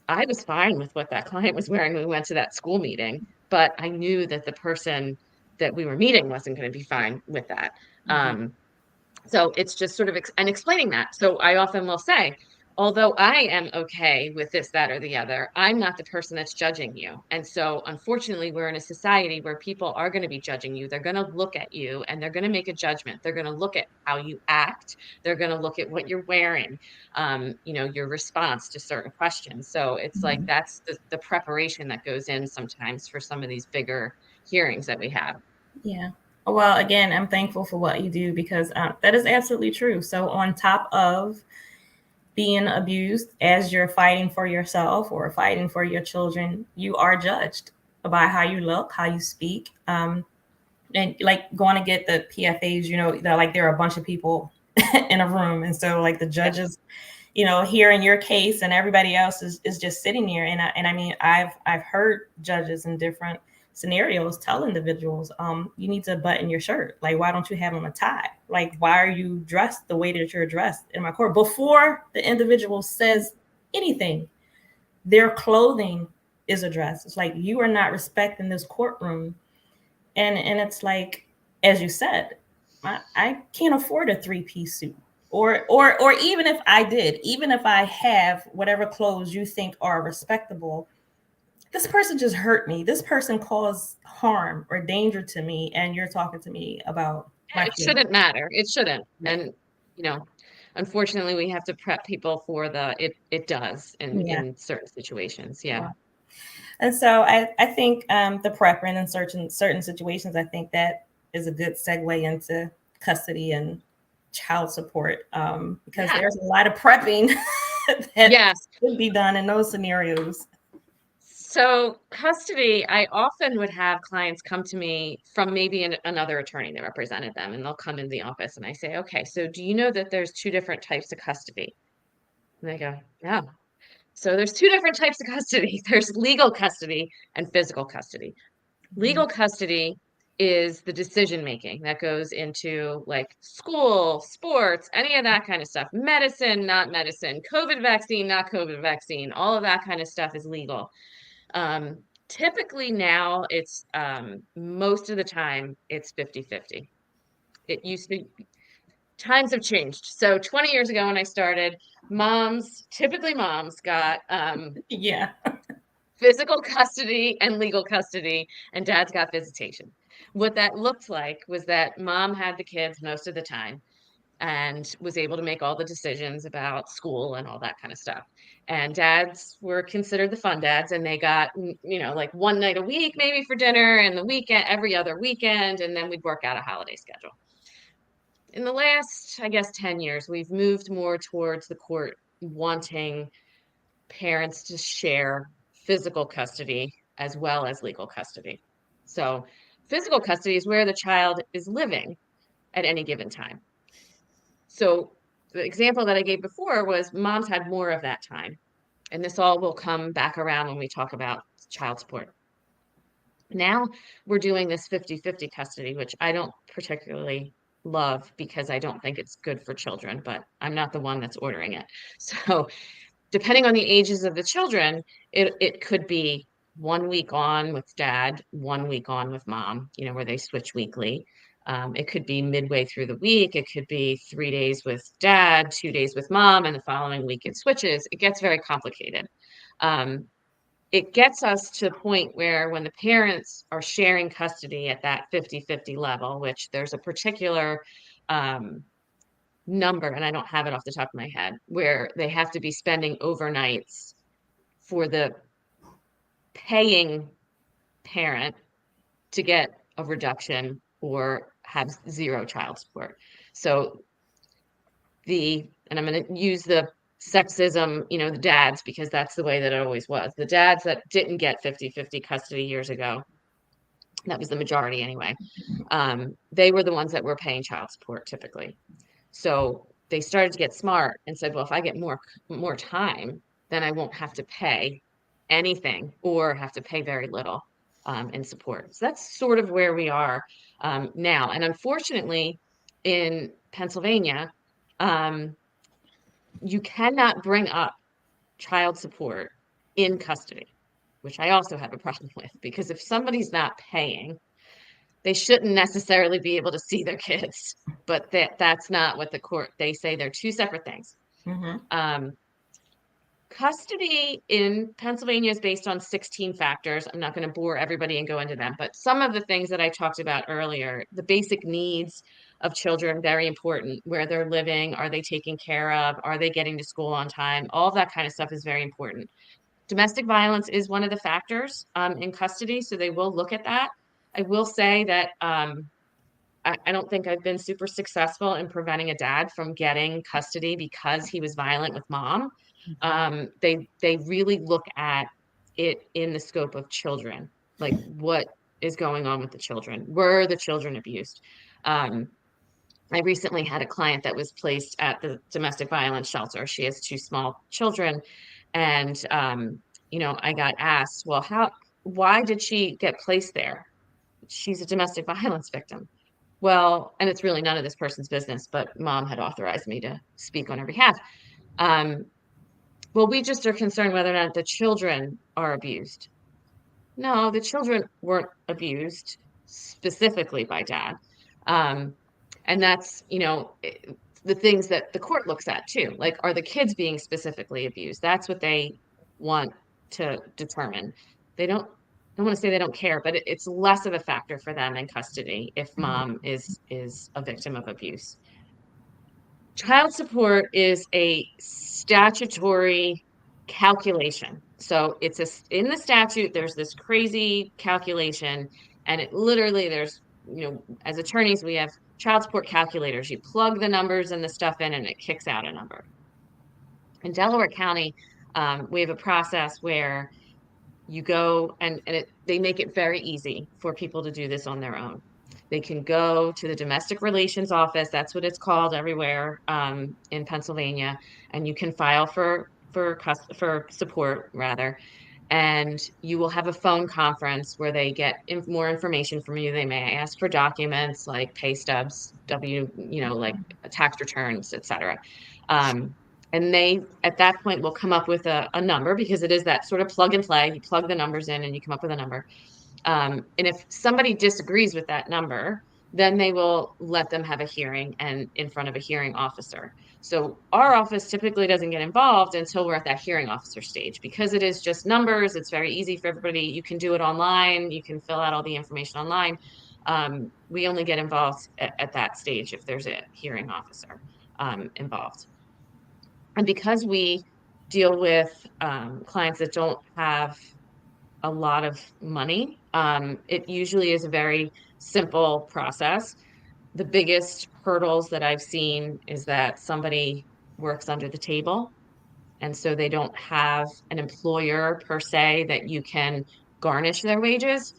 I was fine with what that client was wearing when we went to that school meeting, but I knew that the person that we were meeting wasn't going to be fine with that. So it's just sort of explaining that. So I often will say, although I am okay with this, that, or the other, I'm not the person that's judging you. And so unfortunately, we're in a society where people are going to be judging you. They're going to look at you and they're going to make a judgment. They're going to look at how you act. They're going to look at what you're wearing, your response to certain questions. So it's like that's the preparation that goes in sometimes for some of these bigger hearings that we have. Yeah. Well, again, I'm thankful for what you do, because that is absolutely true. So on top of being abused, as you're fighting for yourself or fighting for your children, you are judged by how you look, how you speak. And like going to get the PFAs, there are a bunch of people in a room. And so like the judges, hearing your case, and everybody else is just sitting there. And I mean, I've heard judges in different scenarios tell individuals, you need to button your shirt. Like, why don't you have on a tie? Like, why are you dressed the way that you're dressed in my court? Before the individual says anything, their clothing is addressed. It's like, you are not respecting this courtroom. And it's like, as you said, I can't afford a 3-piece suit. Or even if I did, even if I have whatever clothes you think are respectable, this person just hurt me. This person caused harm or danger to me, and you're talking to me about my It shouldn't matter. It shouldn't. And unfortunately, we have to prep people for it does in certain situations. Yeah. And so I think the prepping in certain situations, I think that is a good segue into custody and child support, because there's a lot of prepping that could be done in those scenarios. So custody, I often would have clients come to me from maybe another attorney that represented them, and they'll come in the office and I say, okay, so do you know that there's 2 different types of custody? And they go, yeah. So there's 2 different types of custody. There's legal custody and physical custody. Legal custody is the decision making that goes into like school, sports, any of that kind of stuff, medicine, not medicine, COVID vaccine, not COVID vaccine, all of that kind of stuff is legal. Typically now it's most of the time it's 50-50. It used to be, times have changed. So 20 years ago when I started, typically moms got Yeah. physical custody and legal custody, and dads got visitation. What that looked like was that mom had the kids most of the time and was able to make all the decisions about school and all that kind of stuff. And dads were considered the fun dads, and they got, like one night a week maybe for dinner, and the weekend, every other weekend, and then we'd work out a holiday schedule. In the last, I guess, 10 years, we've moved more towards the court wanting parents to share physical custody as well as legal custody. So physical custody is where the child is living at any given time. So the example that I gave before was moms had more of that time. And this all will come back around when we talk about child support. Now we're doing this 50-50 custody, which I don't particularly love because I don't think it's good for children, but I'm not the one that's ordering it. So depending on the ages of the children, it could be 1 week on with dad, 1 week on with mom, where they switch weekly. It could be midway through the week. It could be 3 days with dad, 2 days with mom, and the following week it switches. It gets very complicated. It gets us to a point where when the parents are sharing custody at that 50-50 level, which there's a particular number, and I don't have it off the top of my head, where they have to be spending overnights for the paying parent to get a reduction or have zero child support. So and I'm going to use the sexism, the dads, because that's the way that it always was. The dads that didn't get 50-50 custody years ago, that was the majority anyway, they were the ones that were paying child support typically. So they started to get smart and said, well, if I get more time, then I won't have to pay anything or have to pay very little in support. So that's sort of where we are now. And unfortunately, in Pennsylvania, you cannot bring up child support in custody, which I also have a problem with, because if somebody's not paying, they shouldn't necessarily be able to see their kids, but that's not what the court, they say they're two separate things. Mm-hmm. Custody in Pennsylvania is based on 16 factors. I'm not going to bore everybody and go into them, but some of the things that I talked about earlier, the basic needs of children, very important. Where they're living, are they taken care of? Are they getting to school on time? All of that kind of stuff is very important. Domestic violence is one of the factors in custody, so they will look at that. I will say that I don't think I've been super successful in preventing a dad from getting custody because he was violent with mom. They really look at it in the scope of children, like what is going on with the children. Were the children abused? I recently had a client that was placed at the domestic violence shelter. She has 2 small children. And, I got asked, well, why did she get placed there? She's a domestic violence victim. Well, and it's really none of this person's business, but mom had authorized me to speak on her behalf. Well, we just are concerned whether or not the children are abused. No, the children weren't abused specifically by dad. And that's, the things that the court looks at too. Like, are the kids being specifically abused? That's what they want to determine. They don't, I don't want to say they don't care, but it's less of a factor for them in custody if mom is a victim of abuse. Child support is a statutory calculation. So in the statute, there's this crazy calculation, and it literally, there's, as attorneys, we have child support calculators. You plug the numbers and the stuff in, and it kicks out a number. In Delaware County, we have a process where you go and they make it very easy for people to do this on their own. They can go to the domestic relations office. That's what it's called everywhere in Pennsylvania. And you can file for support rather. and you will have a phone conference where they get more information from you. They may ask for documents like pay stubs, like tax returns, etc. And they, at that point, will come up with a number, because it is that sort of plug and play. You plug the numbers in and you come up with a number. And if somebody disagrees with that number, then they will let them have a hearing and in front of a hearing officer. So our office typically doesn't get involved until we're at that hearing officer stage, because it is just numbers. It's very easy for everybody. You can do it online. You can fill out all the information online. We only get involved at that stage if there's a hearing officer involved. And because we deal with clients that don't have a lot of money, it usually is a very simple process. The biggest hurdles that I've seen is that somebody works under the table, and so they don't have an employer per se that you can garnish their wages.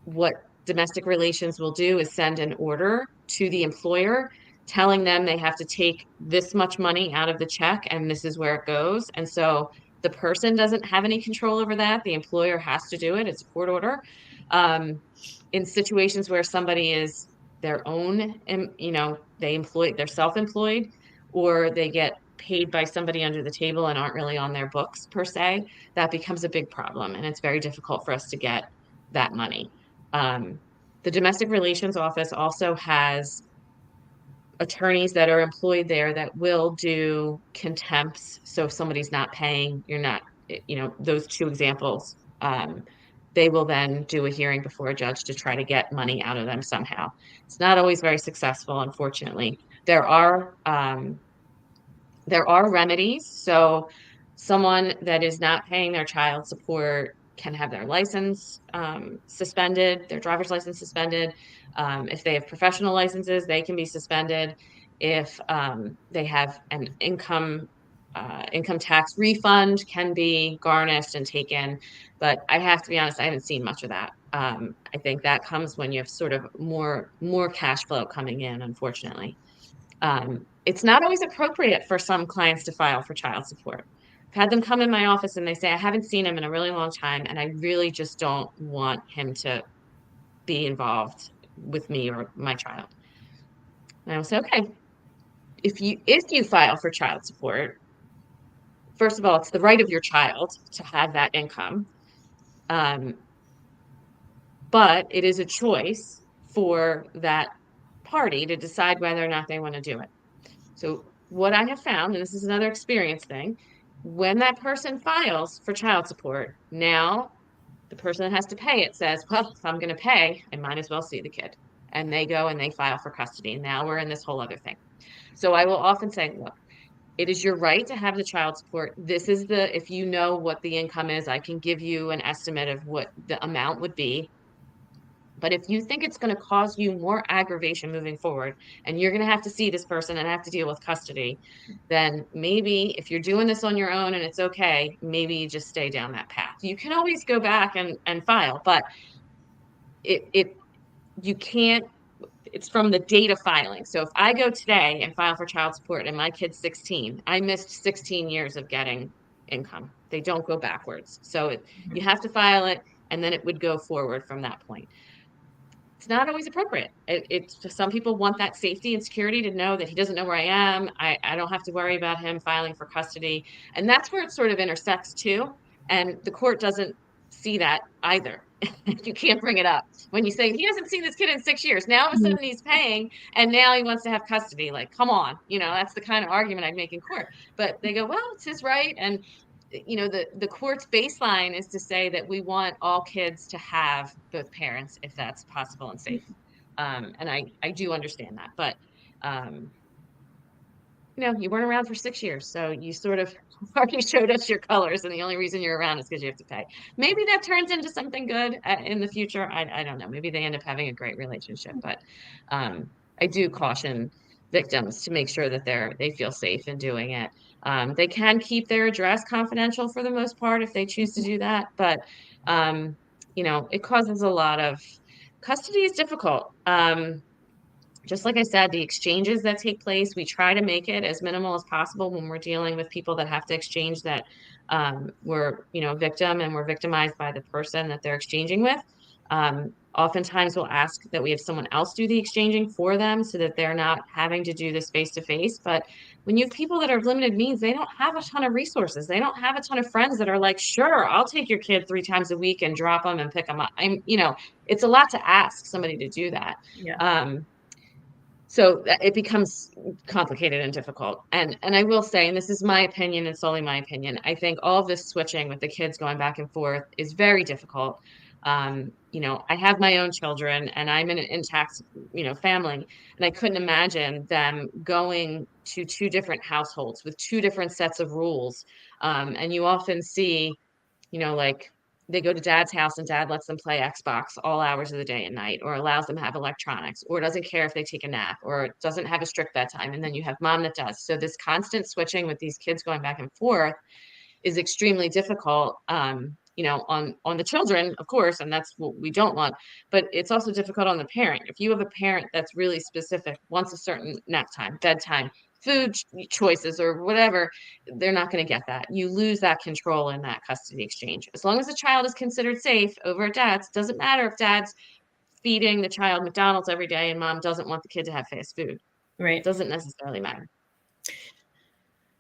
What domestic relations will do is send an order to the employer telling them they have to take this much money out of the check and this is where it goes. And so the person doesn't have any control over that. The employer has to do it. It's a court order. In situations where somebody is their own, they're self-employed, or they get paid by somebody under the table and aren't really on their books per se, that becomes a big problem. And it's very difficult for us to get that money. The domestic relations office also has attorneys that are employed there that will do contempts. So if somebody's not paying, those two examples, they will then do a hearing before a judge to try to get money out of them somehow. It's not always very successful, unfortunately. There are remedies. So someone that is not paying their child support can have their license suspended, their driver's license suspended. If they have professional licenses, they can be suspended. If they have an income tax refund, can be garnished and taken. But I have to be honest, I haven't seen much of that. I think that comes when you have sort of more cash flow coming in, unfortunately. It's not always appropriate for some clients to file for child support. I've had them come in my office and they say, I haven't seen him in a really long time, and I really just don't want him to be involved with me or my child. And I will say, okay, if you file for child support, first of all, it's the right of your child to have that income. But it is a choice for that party to decide whether or not they want to do it. So what I have found, and this is another experience thing, when that person files for child support, now the person that has to pay it says, well, if I'm going to pay, I might as well see the kid. And they go and they file for custody. And now we're in this whole other thing. So I will often say, look, it is your right to have the child support. This is if you know what the income is, I can give you an estimate of what the amount would be. But if you think it's going to cause you more aggravation moving forward, and you're going to have to see this person and have to deal with custody, then maybe if you're doing this on your own and it's okay, maybe you just stay down that path. You can always go back and file, but you can't. It's from the date of filing. So if I go today and file for child support and my kid's 16, I missed 16 years of getting income. They don't go backwards. So you have to file it, and then it would go forward from that point. It's not always appropriate. Some people want that safety and security to know that he doesn't know where I am. I don't have to worry about him filing for custody. And that's where it sort of intersects too. And the court doesn't see that either. You can't bring it up. When you say he hasn't seen this kid in 6 years, now all of a sudden he's paying and now he wants to have custody. Like, come on, that's the kind of argument I'd make in court. But they go, well, it's his right. And the court's baseline is to say that we want all kids to have both parents if that's possible and safe. And I do understand that, but you weren't around for 6 years, so you sort of already showed us your colors, and the only reason you're around is because you have to pay. Maybe that turns into something good in the future. I don't know. Maybe they end up having a great relationship, but I do caution victims to make sure that they feel safe in doing it. They can keep their address confidential for the most part if they choose to do that, but it causes a lot of custody is difficult. just like I said, the exchanges that take place, we try to make it as minimal as possible when we're dealing with people that have to exchange that were, victim and were victimized by the person that they're exchanging with. Oftentimes we'll ask that we have someone else do the exchanging for them so that they're not having to do this face to face. But when you have people that are of limited means, they don't have a ton of resources. They don't have a ton of friends that are like, sure, I'll take your kid 3 times a week and drop them and pick them up. It's a lot to ask somebody to do that. Yeah. So it becomes complicated and difficult. And I will say, and this is my opinion and solely my opinion, I think all of this switching with the kids going back and forth is very difficult. I have my own children and I'm in an intact, family, and I couldn't imagine them going to 2 different households with 2 different sets of rules. And you often see, like they go to dad's house and dad lets them play Xbox all hours of the day and night, or allows them to have electronics, or doesn't care if they take a nap, or doesn't have a strict bedtime. And then you have mom that does. So this constant switching with these kids going back and forth is extremely difficult, on the children, of course, and that's what we don't want, but it's also difficult on the parent. If you have a parent that's really specific, wants a certain nap time, bedtime, food choices, or whatever, they're not going to get that. You lose that control in that custody exchange. As long as the child is considered safe over at dad's, doesn't matter if dad's feeding the child McDonald's every day and mom doesn't want the kid to have fast food. Right. It doesn't necessarily matter.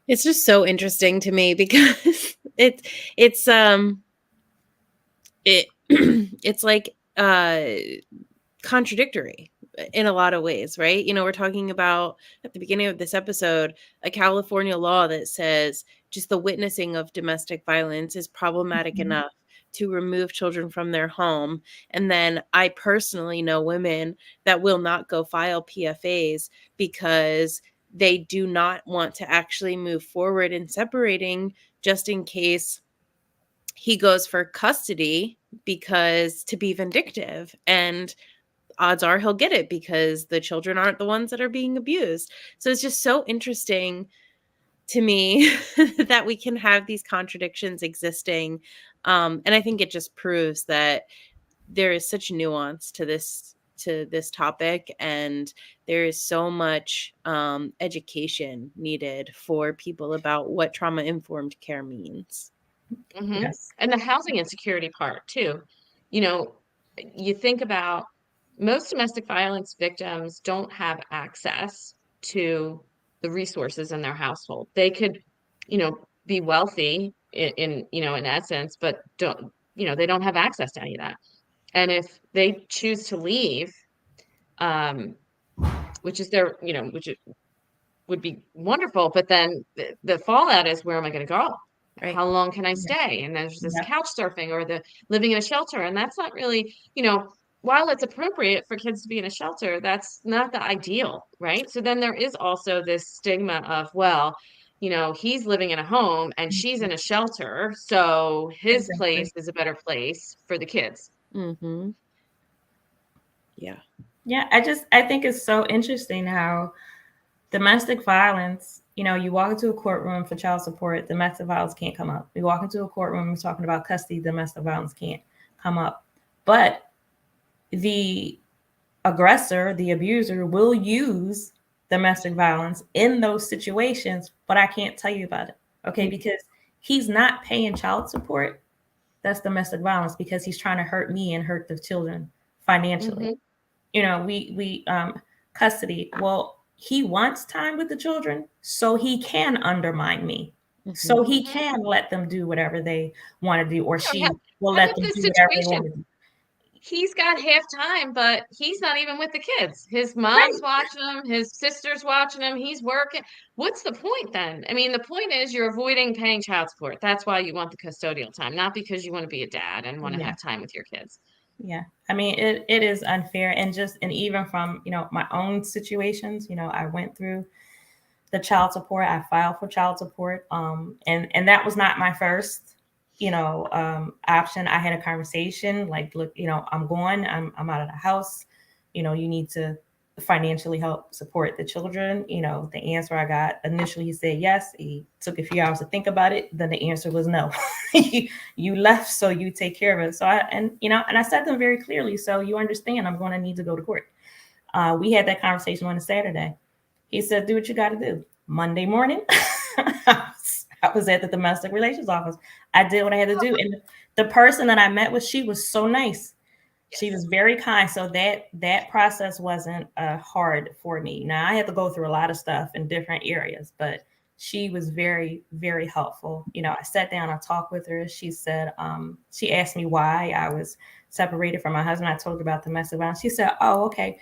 It's just so interesting to me because it's like contradictory in a lot of ways, right? We're talking about at the beginning of this episode, a California law that says just the witnessing of domestic violence is problematic enough to remove children from their home. And then I personally know women that will not go file PFAs because they do not want to actually move forward in separating just in case he goes for custody because to be vindictive, and odds are he'll get it because the children aren't the ones that are being abused. So it's just so interesting to me that we can have these contradictions existing. And I think it just proves that there is such nuance to this topic, and there is so much education needed for people about what trauma-informed care means. Mm-hmm. Yes. And the housing insecurity part too. You think about most domestic violence victims don't have access to the resources in their household. They could, be wealthy in essence, but they don't have access to any of that. And if they choose to leave, which is their, which would be wonderful, but then the fallout is, where am I going to go? Right. How long can I stay? And there's this couch surfing or the living in a shelter. And that's not really, while it's appropriate for kids to be in a shelter, that's not the ideal, right? So then there is also this stigma of, well, he's living in a home and she's in a shelter, so his place is a better place for the kids. Mm-hmm. Yeah. Yeah, I think it's so interesting how domestic violence, you walk into a courtroom for child support, domestic violence can't come up. You walk into a courtroom, we're talking about custody, domestic violence can't come up. But the aggressor, the abuser, will use domestic violence in those situations, but I can't tell you about it, okay? Because he's not paying child support. That's domestic violence because he's trying to hurt me and hurt the children financially. We custody. Well, he wants time with the children so he can undermine me. So he can let them do whatever they want to do, or she will let them do whatever they want to do. He's got half time, but he's not even with the kids. His mom's watching him, his sister's watching him, he's working. What's the point then? I mean, the point is you're avoiding paying child support. That's why you want the custodial time, not because you want to be a dad and want to have time with your kids. Yeah. I mean, it is unfair. And even from, my own situations, I went through the child support. I filed for child support. And that was not my first, option. I had a conversation like, look, I'm out of the house. You need to financially help support the children. The answer I got initially, he said yes. He took a few hours to think about it. Then the answer was no. You left, so you take care of it. So I said them very clearly. So you understand, I'm going to need to go to court. We had that conversation on a Saturday. He said, do what you got to do. Monday morning, I was at the domestic relations office. I did what I had to do. And the person that I met with, she was so nice. She was very kind. So that process wasn't hard for me. Now I had to go through a lot of stuff in different areas, but she was very, very helpful. You know, I sat down, I talked with her. She said, she asked me why I was separated from my husband. I told her about domestic violence. She said, oh, okay,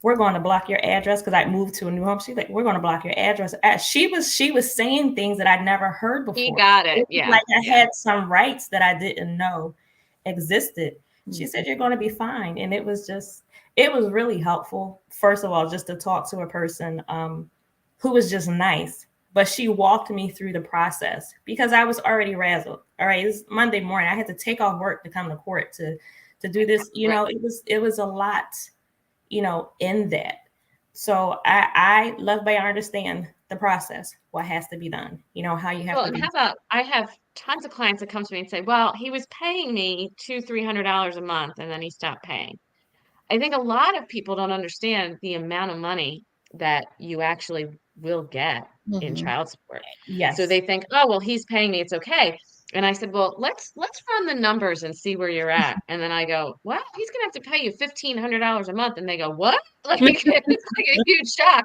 we're going to block your address, because I moved to a new home. She's like, we're going to block your address. She was saying things that I'd never heard before. He got it. Yeah. Like I had some rights that I didn't know existed. She said, you're going to be fine. And it was really helpful. First of all, just to talk to a person who was just nice, but she walked me through the process because I was already razzled. All right. It's Monday morning. I had to take off work to come to court to do this. You know, it was a lot, you know, in that. So I love, but I understand the process, what has to be done, you know, how you have to be. How about, I have tons of clients that come to me and say, well, he was paying me $200-300 a month and then he stopped paying. I think a lot of people don't understand the amount of money that you actually will get in child support. Yes. So they think, oh, well, he's paying me, it's okay. And I said, well, let's run the numbers and see where you're at. And then I go, well, he's going to have to pay you $1,500 a month. And they go, what? Like, it's like a huge shock.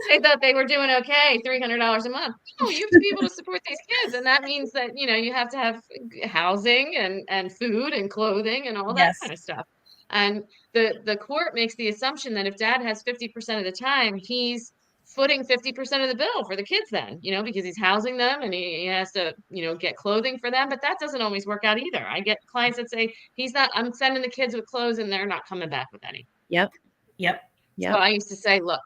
They thought they were doing okay, $300 a month. No, you have to be able to support these kids. And that means that, you know, you have to have housing and food and clothing and all that kind of stuff. And the court makes the assumption that if dad has 50% of the time, he's footing 50% of the bill for the kids then, you know, because he's housing them and he has to, you know, get clothing for them. But that doesn't always work out either. I get clients that say, I'm sending the kids with clothes and they're not coming back with any. Yep. So I used to say, look,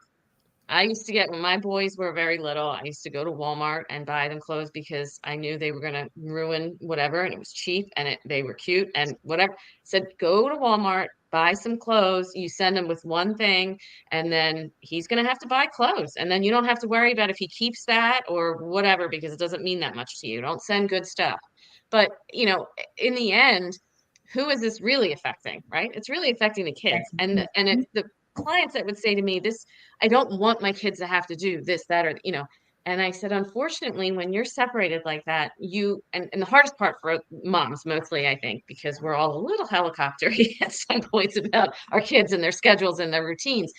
when my boys were very little, I used to go to Walmart and buy them clothes because I knew they were going to ruin whatever. And it was cheap and they were cute and whatever. Said, go to Walmart, buy some clothes. You send him with one thing and then he's going to have to buy clothes. And then you don't have to worry about if he keeps that or whatever, because it doesn't mean that much to you. Don't send good stuff. But, you know, in the end, who is this really affecting, right? It's really affecting the kids. And it's the clients that would say to me, I don't want my kids to have to do this, that, or, you know, and I said, unfortunately, when you're separated like that, and the hardest part for moms, mostly, I think, because we're all a little helicoptery at some points about our kids and their schedules and their routines,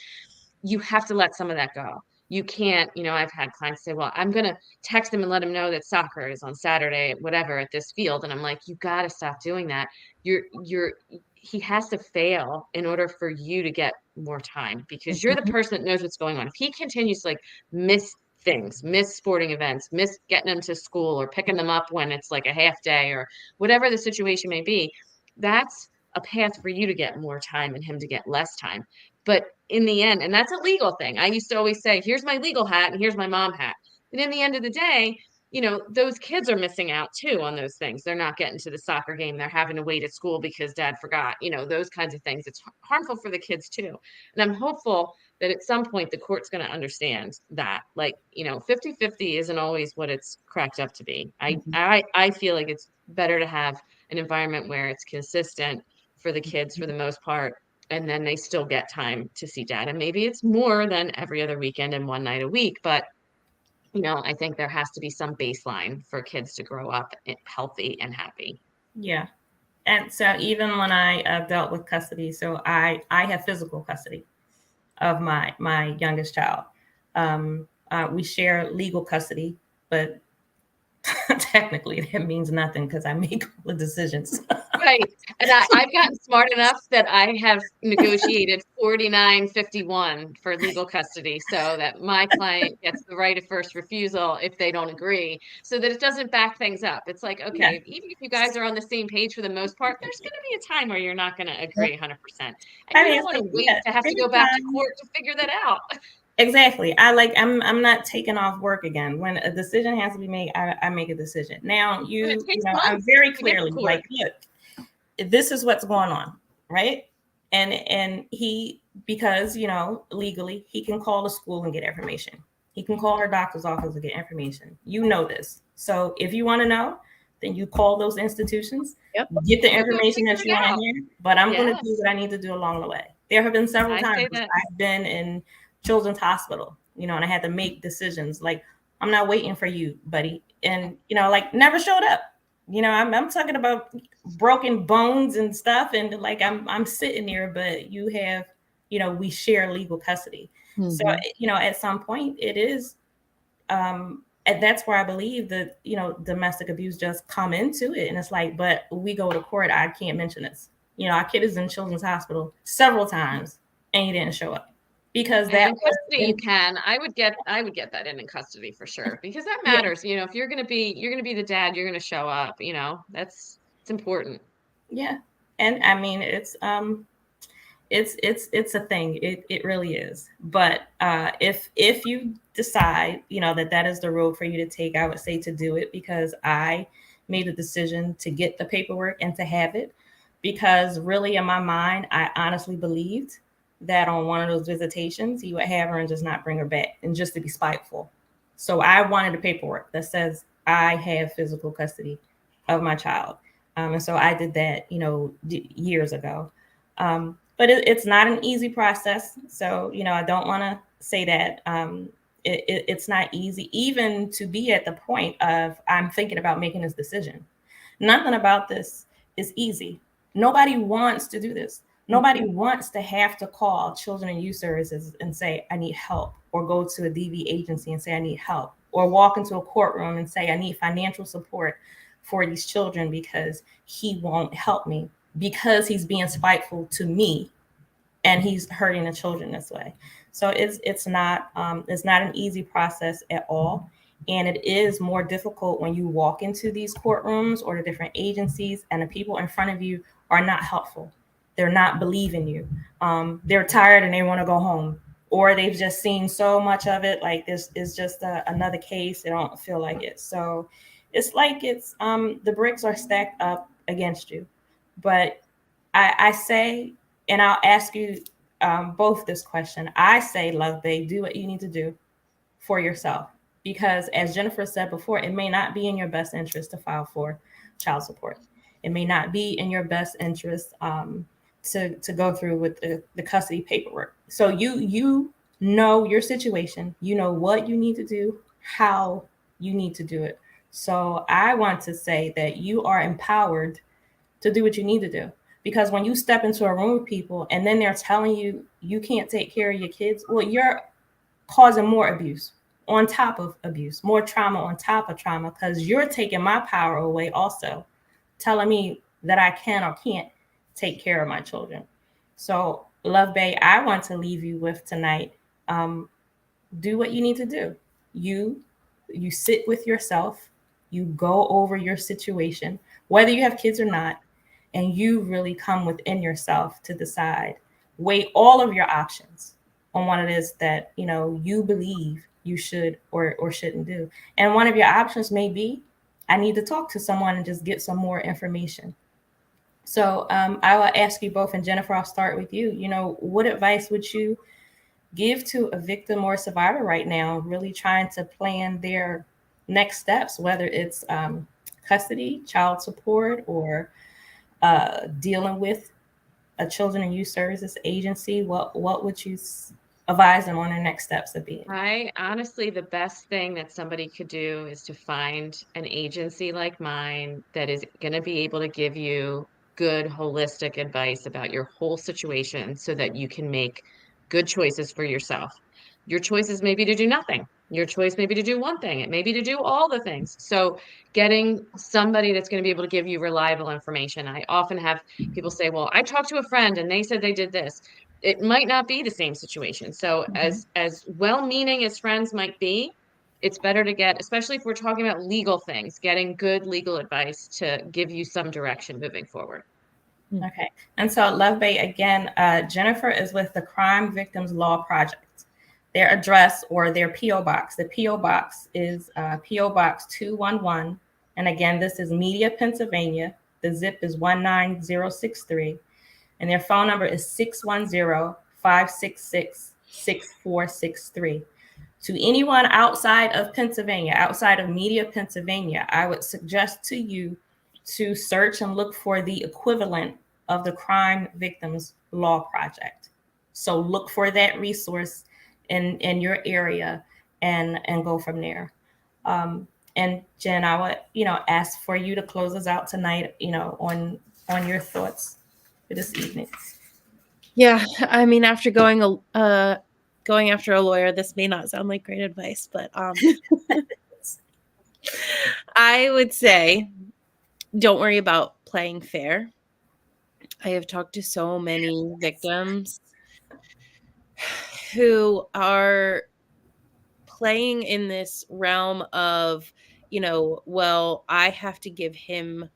you have to let some of that go. You can't, you know, I've had clients say, well, I'm going to text them and let them know that soccer is on Saturday, whatever, at this field. And I'm like, you got to stop doing that. He has to fail in order for you to get more time, because you're the person that knows what's going on. If he continues to like miss things, miss sporting events, miss getting them to school or picking them up when it's like a half day or whatever the situation may be, that's a path for you to get more time and him to get less time. But in the end, and that's a legal thing. I used to always say, here's my legal hat and here's my mom hat. And in the end of the day, you know, those kids are missing out too on those things. They're not getting to the soccer game. They're having to wait at school because dad forgot, you know, those kinds of things. It's harmful for the kids too. And I'm hopeful that at some point the court's going to understand that, like, you know, 50-50 isn't always what it's cracked up to be. I feel like it's better to have an environment where it's consistent for the kids for the most part, and then they still get time to see dad. And maybe it's more than every other weekend and one night a week, but you know, I think there has to be some baseline for kids to grow up healthy and happy. Yeah. And so even when I dealt with custody, so I have physical custody of my youngest child. We share legal custody, but technically that means nothing because I make all the decisions. Right. And I've gotten smart enough that I have negotiated 49-51 for legal custody so that my client gets the right of first refusal if they don't agree, so that it doesn't back things up. It's like, okay, even if you guys are on the same page for the most part, there's going to be a time where you're not going to agree 100%. And you don't want to wait to have to go back to court to figure that out. Exactly. I'm not taking off work again. When a decision has to be made, I make a decision. Now you know, I'm very clearly like, look, this is what's going on, right? And he, because, you know, legally he can call the school and get information. He can call her doctor's office and get information. You know this. So if you want to know, then you call those institutions, get the information that you want to hear. But I'm going to do what I need to do along the way. There have been several I say times that. I've been in children's hospital, and I had to make decisions like, I'm not waiting for you, buddy. And, like never showed up. I'm talking about broken bones and stuff. And like, I'm sitting there, but you have, we share legal custody. So, at some point it is, and that's where I believe that, domestic abuse just come into it. And it's like, but we go to court. I can't mention this. Our kid is in children's hospital several times and he didn't show up because And that in custody you can. I would get that in custody for sure, because that yeah, matters. If you're gonna be the dad, you're gonna show up. It's important. yeah. And I mean, it's a thing. It really is. But if you decide, that is the road for you to take, I would say to do it, because I made a decision to get the paperwork and to have it, because really in my mind, I honestly believed that on one of those visitations, he would have her and just not bring her back, and just to be spiteful. So I wanted the paperwork that says I have physical custody of my child. And so I did that, years ago. But it's not an easy process. So, I don't want to say that it's not easy, even to be at the point of I'm thinking about making this decision. Nothing about this is easy. Nobody wants to do this. Nobody wants to have to call Children and Youth Services and say, I need help, or go to a DV agency and say, I need help, or walk into a courtroom and say, I need financial support for these children because he won't help me, because he's being spiteful to me and he's hurting the children this way. So it's not an easy process at all. And it is more difficult when you walk into these courtrooms or the different agencies and the people in front of you are not helpful. They're not believing you. They're tired and they want to go home, or they've just seen so much of it. Like, this is just another case. They don't feel like it. So it's like the bricks are stacked up against you. But I say, and I'll ask you both this question. I say, Love Bae, do what you need to do for yourself. Because as Jennifer said before, it may not be in your best interest to file for child support. It may not be in your best interest to go through with the custody paperwork. So you know your situation. You know what you need to do, how you need to do it. So I want to say that you are empowered to do what you need to do. Because when you step into a room with people and then they're telling you you can't take care of your kids, well, you're causing more abuse on top of abuse, more trauma on top of trauma, because you're taking my power away also, telling me that I can or can't take care of my children. So, Love Bae, I want to leave you with tonight. Do what you need to do. You sit with yourself, you go over your situation, whether you have kids or not, and you really come within yourself to decide, weigh all of your options on what it is that you believe you should or shouldn't do. And one of your options may be, I need to talk to someone and just get some more information. So I will ask you both, and Jennifer, I'll start with you. What advice would you give to a victim or a survivor right now, really trying to plan their next steps, whether it's custody, child support, or dealing with a Children and Youth Services agency? What would you advise them on their next steps to be? Honestly, the best thing that somebody could do is to find an agency like mine that is going to be able to give you good, holistic advice about your whole situation so that you can make good choices for yourself. Your choices may be to do nothing. Your choice may be to do one thing. It may be to do all the things. So getting somebody that's going to be able to give you reliable information. I often have people say, well, I talked to a friend and they said they did this. It might not be the same situation. So as well-meaning as friends might be, it's better to get, especially if we're talking about legal things, getting good legal advice to give you some direction moving forward. Okay. And so, Love Bae, again, Jennifer is with the Crime Victims Law Project. Their address, or their P.O. Box. The P.O. Box is P.O. Box 211. And again, this is Media, Pennsylvania. The zip is 19063. And their phone number is 610-566-6463. To anyone outside of Pennsylvania, outside of Media, Pennsylvania, I would suggest to you to search and look for the equivalent of the Crime Victims Law Project. So look for that resource in your area and go from there. And Jen, I would, ask for you to close us out tonight, on your thoughts for this evening. Yeah, I mean, after going after a lawyer, this may not sound like great advice, but I would say don't worry about playing fair. I have talked to so many victims who are playing in this realm of, well, I have to give him,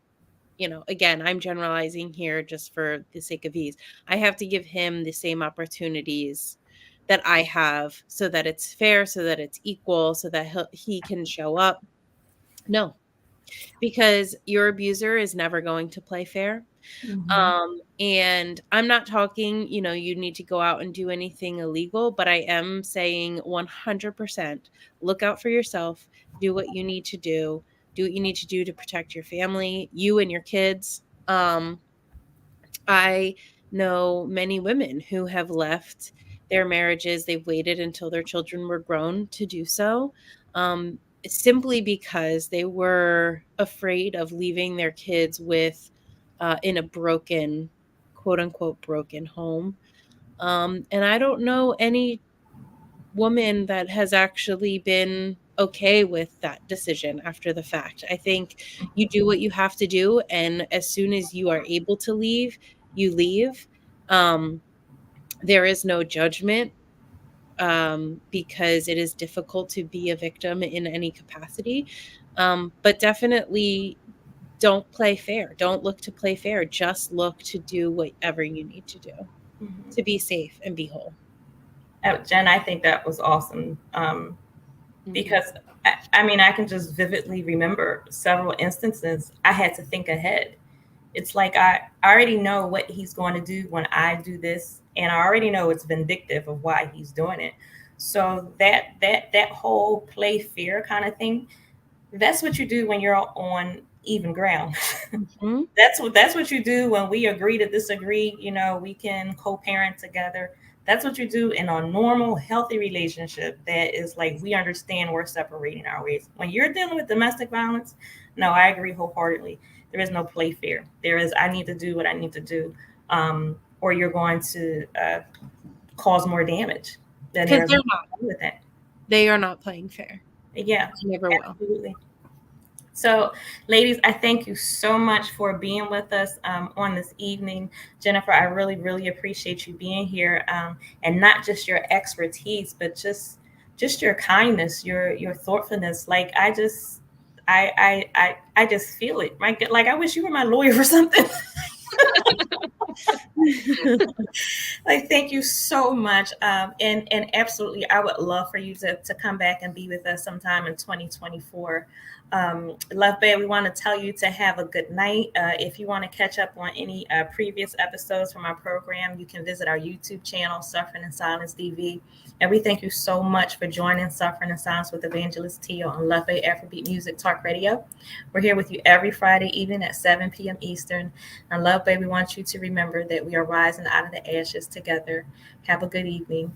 again, I'm generalizing here just for the sake of ease. I have to give him the same opportunities that I have so that it's fair, so that it's equal, so that he can show up. No, because your abuser is never going to play fair. And I'm not talking, you need to go out and do anything illegal, but I am saying 100% look out for yourself, do what you need to do what you need to do to protect your family, you and your kids. I know many women who have left their marriages. They've waited until their children were grown to do so. Simply because they were afraid of leaving their kids with in a broken, quote unquote, broken home. And I don't know any woman that has actually been okay with that decision after the fact. I think you do what you have to do. And as soon as you are able to leave, you leave. There is no judgment. Because it is difficult to be a victim in any capacity. But definitely don't play fair. Don't look to play fair. Just look to do whatever you need to do to be safe and be whole. Jen, I think that was awesome. Because I can just vividly remember several instances I had to think ahead. It's like I already know what he's going to do when I do this, and I already know it's vindictive of why he's doing it. So that whole play fair kind of thing, that's what you do when you're on even ground. That's what you do when we agree to disagree. We can co-parent together. That's what you do in a normal, healthy relationship that is like we understand we're separating our ways. When you're dealing with domestic violence, no, I agree wholeheartedly. There is no play fair. There is, I need to do what I need to do, or you're going to cause more damage. Because they're not with it. They are not playing fair. Yeah, they never absolutely. Will. So, ladies, I thank you so much for being with us on this evening. Jennifer, I really, really appreciate you being here, and not just your expertise, but just your kindness, your thoughtfulness. Like I just feel it. Like I wish you were my lawyer or something. Like, thank you so much. And absolutely, I would love for you to come back and be with us sometime in 2024. Love Bay, we want to tell you to have a good night. If you want to catch up on any previous episodes from our program, you can visit our YouTube channel, Suffering in Silence TV. And we thank you so much for joining Suffering in Silence with Evangelist Tia on Love Bay Afrobeat Music Talk Radio. We're here with you every Friday evening at 7 p.m. Eastern. And Love Bay, we want you to remember that we are rising out of the ashes together. Have a good evening.